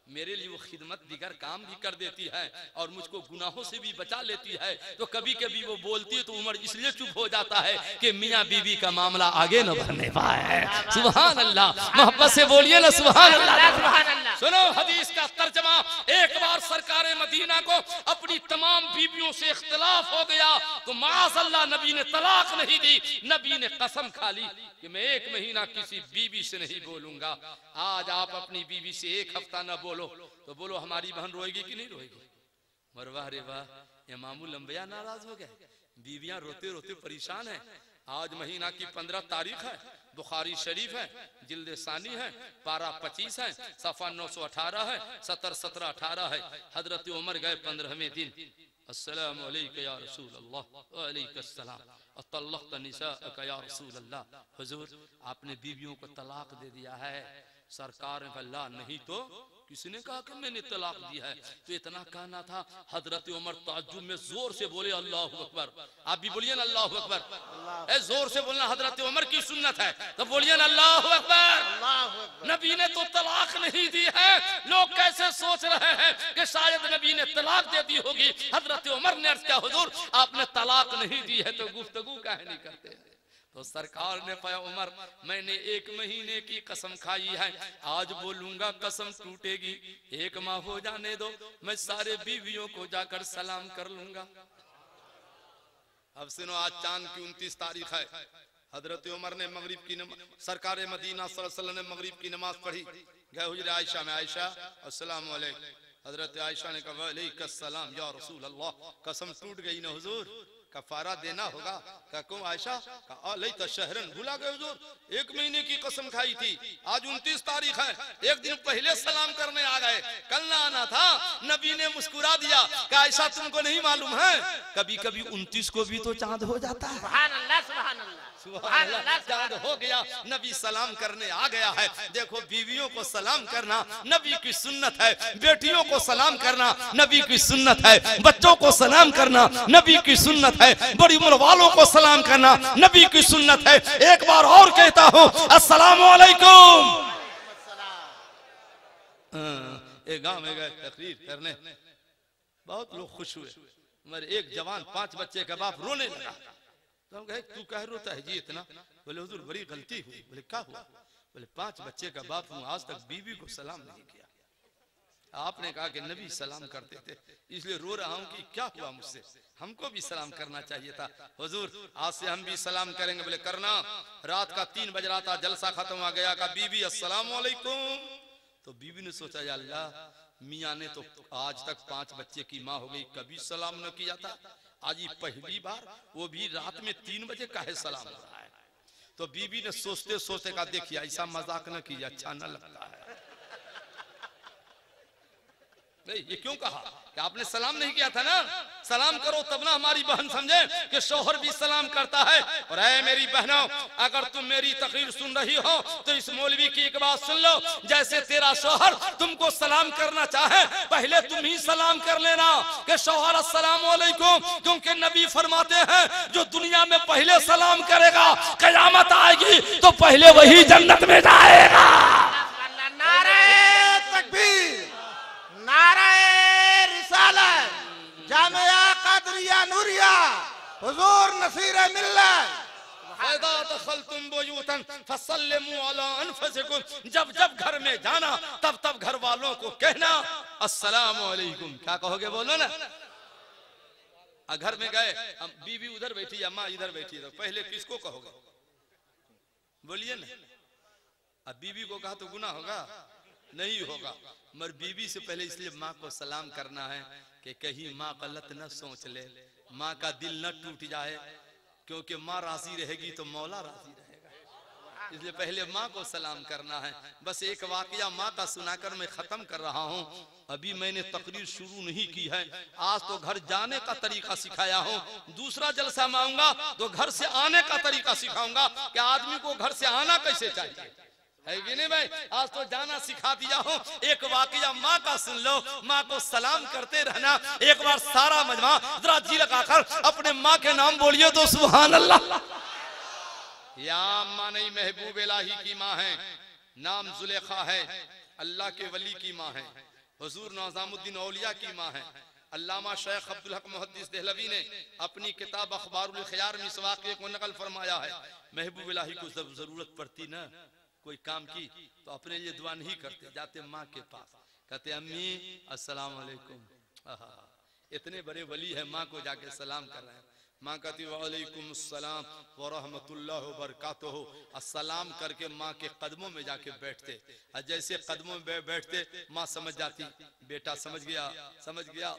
मेरे लिए वो खिदमत दिगर काम भी कर देती है और मुझको गुनाहों से भी बचा लेती है। तो कभी कभी वो बोलती है तो उमर इसलिए चुप हो जाता है कि मियाँ बीवी का मामला आगे न बढ़ने पाए। सुभान अल्लाह, मोहब्बत से बोलिए ना सुभान अल्लाह। सुनो हदीस का तर्जमा। एक बार सरकारे मदीना को अपनी तमाम बीवियों से इख्तिलाफ हो गया तो माज़अल्लाह नबी ने तलाक नहीं दी। नबी ने कसम खा ली कि मैं 1 महीना किसी बीवी से नहीं बोलूंगा। आज आप अपनी बीवी से 1 हफ्ता न बोलो तो बोलो हमारी बहन रोएगी कि नहीं रोएगी? मरवाह रे वाह, इमामुल अंबिया नाराज हो गए, बीवियां रोते रोते परेशान हैं। आज महीना की 15 तारीख है, बुखारी शरीफ है, जिल्द सानी है, पारा 25 है, सफा 918 है, 17, 17, 18 है। हजरत उमर गए 15वें दिन, अस्सलाम अलैका या रसूल अल्लाह, व अलैका अस्सलाम, अतल्लक़त निसाअक या रसूल अल्लाह। हुजूर आपने बीवियों को तलाक दे दिया है। सरकार ने कहा नहीं तो किसने कहा कि मैंने तलाक दी है? तो इतना कहना था। हजरत उमर ताज्जुब में जोर से बोले अल्लाहु अकबर। आप भी बोलिए ना अल्लाहु अकबर। जोर से बोलना हजरत उमर की सुन्नत है, तो बोलिए ना अल्लाहु अकबर। नबी ने तो तलाक नहीं दी है। लोग कैसे सोच रहे हैं कि शायद नबी ने तलाक दे दी होगी। हजरत उमर ने अर्ज़ किया हुजूर आपने तलाक नहीं दी है तो गुफ्तगू काहे नहीं करते? तो सरकार ने पाया उमर मैंने 1 महीने की कसम खाई है, आज बोलूंगा कसम टूटेगी। 1 माह हो जाने दो, मैं सारे बीवियों को जाकर सलाम कर लूंगा। अब सुनो, आज चांद की 29 तारीख है। हजरत उमर ने मगरिब की सरकार मदीना सल्लल्लाहु अलैहि वसल्लम ने मगरिब की नमाज पढ़ी, गए हुजूर आयशा में, आयशा अस्सलाम वालेकुम। हजरत आयशा ने कहा वालेकुम सलाम या रसूल अल्लाह, कसम टूट गई ना हुजूर, कफारा देना होगा। क्या कहूं आयशा, अलैत शहरन, भूला गए हुजूर, 1 महीने की कसम खाई थी, आज 29 तारीख है, एक दिन पहले सलाम करने आ गए, कल ना आना था। नबी ने मुस्कुरा दिया कि आयशा तुमको नहीं मालूम है, कभी कभी 29 को भी तो चांद हो जाता है। सुभान अल्लाह सुभान अल्लाह सुभान अल्लाह। चांद हो गया, नबी सलाम करने आ गया है। देखो बीवियों को सलाम करना नबी की सुन्नत है, बेटियों को सलाम करना नबी की सुन्नत है, बच्चों को सलाम करना नबी की सुन्नत है, बड़ी उम्र वालों को सलाम करना नबी की सुन्नत है। एक बार और कहता हूँ अस्सलाम वालेकुम। एक गांव में गए तकरीर करने, बहुत लोग खुश हुए, मगर एक जवान 5 बच्चे का बाप रोने लगा। तो हम कहे तू कह रोता है जी इतना? बोले हुजूर बड़ी गलती हुई। बोले क्या हुआ? बोले 5 बच्चे का बाप हूँ, आज तक बीवी को सलाम नहीं किया। आपने कहा कि नबी सलाम करते थे, इसलिए रो रहा हूँ कि क्या हुआ मुझसे, हमको भी सलाम करना चाहिए था। हुजूर आज से हम भी सलाम करेंगे। बोले करना। रात का 3 बज रहा था, जलसा खत्म हो गया, कहा बीबी अस्सलाम वालेकुम। तो बीबी ने सोचा या अल्लाह, मियाँ ने तो आज तक 5 बच्चे की माँ हो गई, कभी सलाम न किया था, आज ये पहली बार, वो भी रात में 3 बजे काहे सलाम हो रहा है। तो बीबी ने सोचते सोचते कहा देखिए ऐसा मजाक न कीजिए, अच्छा न लगता है। नहीं, ये क्यों कहा कि आपने सलाम नहीं किया था ना, सलाम करो तब ना हमारी बहन समझे कि शौहर भी सलाम करता है। और ऐ मेरी बहनों, अगर तुम मेरी तकरीर सुन रही हो तो इस मौलवी की एक बात सुन लो, जैसे तेरा शौहर तुमको सलाम करना चाहे, पहले तुम ही सलाम कर लेना कि शौहर अस्सलाम वालेकुम, क्योंकि नबी फरमाते हैं जो दुनिया में पहले सलाम करेगा कयामत आएगी तो पहले वही जन्नत में जाएगा। नारे तकबीर, नारे रिसालत, जामिया कादरिया नूरिया, हुजूर नसीर मिल्लत। फ़इज़ा दख़लतुम बुयूतन फ़सल्लिमू अला अनफ़ुसिकुम, जब जब घर में जाना तब तब घर वालों को कहना अस्सलामु अलैकुम। क्या कहोगे बोलो ना। घर में गए, हम बीवी उधर बैठी, अम्मा इधर बैठी, तो पहले किसको कहोगे? बोलिए ना। अब बीवी को कहा तो गुनाह होगा? नहीं होगा, मगर बीवी से पहले इसलिए माँ को सलाम करना है कि कहीं माँ गलत न सोच ले, माँ का दिल न टूट जाए, क्योंकि माँ राजी रहेगी तो मौला राजी रहेगा, इसलिए पहले माँ को सलाम करना है। बस एक वाकया माँ का सुनाकर मैं खत्म कर रहा हूँ। अभी मैंने तकरीर शुरू नहीं की है, आज तो घर जाने का तरीका सिखाया हूँ, दूसरा जलसा में आऊंगा तो घर से आने का तरीका सिखाऊंगा कि आदमी को घर से आना कैसे चाहिए, है कि नहीं भाई। आज तो जाना सिखा दिया हूँ। एक वाकया माँ का सुन लो, माँ को सलाम करते रहना। एक बार सारा मजमा जरा जी लगाकर अपने माँ के नाम बोलिए तो सुभान अल्लाह। या अम्मा नहीं, महबूब इलाही की माँ है, नाम जुलेखा है, अल्लाह के वली की माँ है, हुजूर निज़ामुद्दीन औलिया की माँ है। अल्लामा शेख अब्दुल हक मुहद्दिस देहलवी ने अपनी किताब अखबारुल खियार में इस वाक़े को नकल फरमाया है। महबूब इलाही को जब जरूरत पड़ती ना कोई काम की तो अपने लिए दुआ नहीं करते, जाते माँ के पास, कहते अम्मी अस्सलाम वालेकुम। इतने बड़े वली है, माँ को जाके सलाम कर रहे हैं। माँ कहती वालेकुम अस्सलाम व रहमतुल्लाहि व बरकातुहू। अस्सलाम करके माँ के कदमों में जाके बैठते, और जैसे कदमों में बैठते माँ समझ जाती, बेटा समझ गया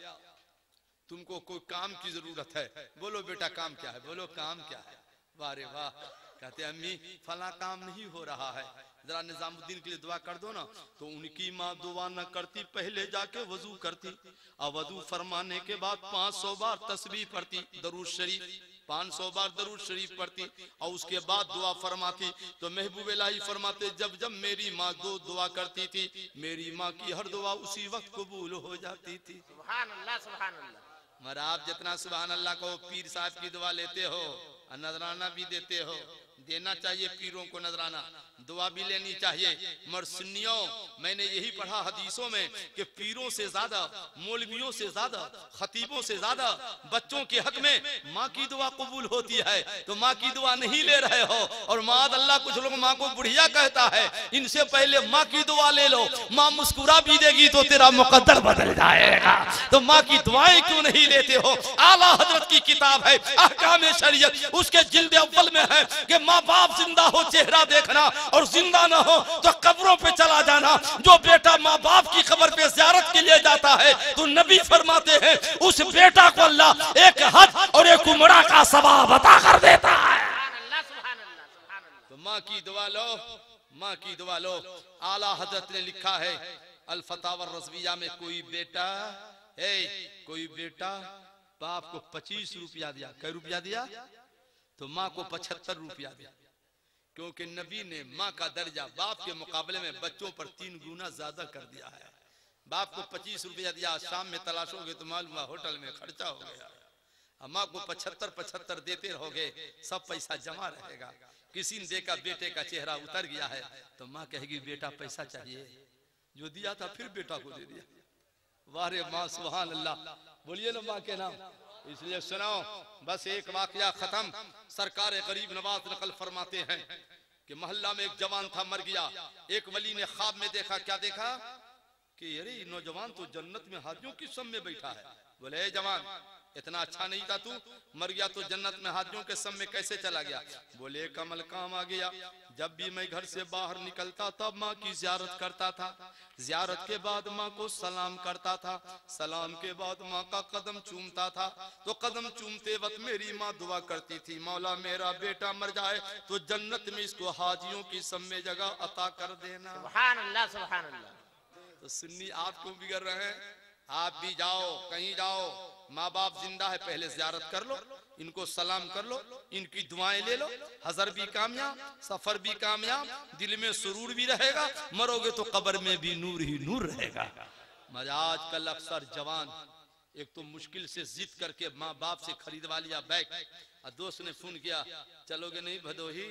तुमको कोई काम की जरूरत है, बोलो बेटा काम क्या है, बोलो काम क्या है। वाह रे वाह। कहते अम्मी फला काम नहीं हो रहा है, जरा निजामुद्दीन के लिए दुआ कर दो ना। तो उनकी माँ दुआ न करती, पहले जाके वजू करती, और वजू फरमाने के बाद 500 बार तस्बीह पढ़ती, दरूद शरीफ 500 बार दरूद शरीफ पढ़ती, और उसके बाद दुआ फरमाती। तो महबूब इलाही फरमाते जब जब मेरी माँ दुआ करती थी, मेरी माँ की हर दुआ उसी वक्त कबूल हो जाती थी। सुभान अल्लाह सुभान अल्लाह। मगर आप जितना सुभान अल्लाह को पीर साहब की दुआ लेते हो, नजराना भी देते हो, देना चाहिए पीरों को नजराना, दुआ भी लेनी चाहिए। मगर सुन्नियों, मैंने यही पढ़ा हदीसों में कि पीरों से ज्यादा, मौलवियों से ज्यादा, खतीबों से ज्यादा बच्चों के हक में माँ की दुआ कबूल होती है। तो माँ की दुआ नहीं ले रहे हो, और माद अल्लाह कुछ लोग माँ को बुढ़िया कहता है। इनसे पहले माँ की दुआ ले लो, माँ मुस्कुरा भी देगी तो तेरा मुकद्दर बदल जाएगा। तो माँ की दुआएं क्यों नहीं लेते हो? आला हजरत की किताब है अहकाम शरीयत, उसके जिल्द अव्वल में है कि माँ बाप जिंदा हो चेहरा देखना, और जिंदा ना हो तो कब्रों पे चला जाना। जो बेटा माँ बाप की कब्र पे ज़ियारत के लिए जाता है तो नबी फरमाते हैं उस बेटा को अल्लाह एक हज और एक उम्रा का सवाब अता कर देता है। तो माँ की दुआ लो, माँ की दुआ लो। आला हजरत ने लिखा है अल फतावा रज़विया में, कोई बेटा बाप को 25 रुपया दिया, कै रुपया दिया? तो माँ को 75 रुपया दिया, क्योंकि नबी ने माँ का दर्जा बाप के मुकाबले में बच्चों पर 3 गुना ज्यादा कर दिया है। बाप को 25 रुपया दिया, शाम में तलाशोगे तो मालूम होटल में खर्चा हो गया। माँ को 75 देते रहोगे, सब पैसा जमा रहेगा। किसी ने देखा बेटे का चेहरा उतर गया है तो माँ कहेगी बेटा पैसा चाहिए, जो दिया था फिर बेटा को दे दिया। वाह रे माँ, सुभान अल्लाह, बोलिए ना माँ के नाम। इसलिए सुनाओ, बस एक वाकया खत्म। सरकार गरीब नवाज नकल फरमाते हैं कि मोहल्ला में एक जवान था, मर गया। एक वली ने ख्वाब में देखा, क्या देखा कि अरे नौजवान तो जन्नत में हाजियों की सम में बैठा है। बोले ए जवान, इतना अच्छा नहीं था तू, मर गया तो जन्नत में हाजियों के सम में कैसे चला गया? बोले कमल काम आ गया। जब भी मैं घर से बाहर निकलता तब माँ की जियारत करता था, जियारत के बाद माँ को सलाम करता था, सलाम के बाद माँ का कदम चूमता था। तो कदम चूमते वक्त मेरी माँ दुआ करती थी, मौला मेरा बेटा मर जाए तो जन्नत में इसको हाजियों की सम में जगह अता कर देना। सुभान अल्लाह, सुभान अल्लाह। तो सुन्नी आप क्यों बिगड़ रहे हैं? आप भी जाओ, कहीं जाओ, माँ बाप जिंदा है पहले जियारत कर लो, इनको सलाम कर लो, इनकी दुआएं ले लो। हजर भी कामयाब, सफर भी कामयाब, दिल में सुरूर भी रहेगा, मरोगे तो कब्र में भी नूर ही नूर रहेगा। मगर आजकल अक्सर जवान एक तो मुश्किल से जिद करके माँ बाप से खरीदवा लिया बैग, और दोस्त ने फोन किया चलोगे नहीं भदोही,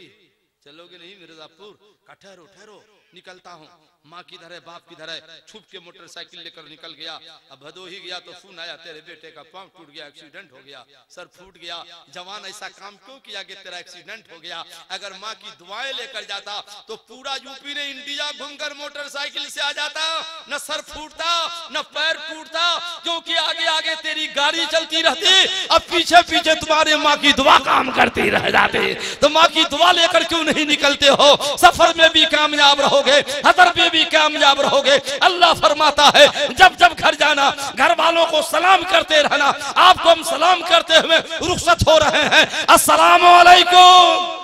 चलोगे नहीं मिर्जापुर? का ठहरो ठहरो, निकलता हूँ। माँ किधर है, बाप किधर है? छुप के मोटरसाइकिल लेकर निकल गया। अब भदोही गया तो फोन आया तेरे बेटे का पांव टूट गया, एक्सीडेंट हो गया, सर फूट गया। जवान ऐसा काम क्यों किया कि तेरा एक्सीडेंट हो गया? अगर माँ की दुआएं लेकर जाता तो पूरा यूपी ने इंडिया घूमकर मोटरसाइकिल से आ जाता, न सर फूटता न पैर टूटता, क्योंकि आगे आगे तेरी गाड़ी चलती रहती, अब पीछे पीछे तुम्हारे माँ की दुआ काम करती रह जाती। तो माँ की दुआ लेकर क्यों नहीं निकलते हो? सफर में भी कामयाब रहोगे, हदर में भी कामयाब रहोगे। अल्लाह फरमाता है जब जब घर जाना घर वालों को सलाम करते रहना। आपको हम सलाम करते हुए रुखसत हो रहे हैं। अस्सलामु अलैकुम।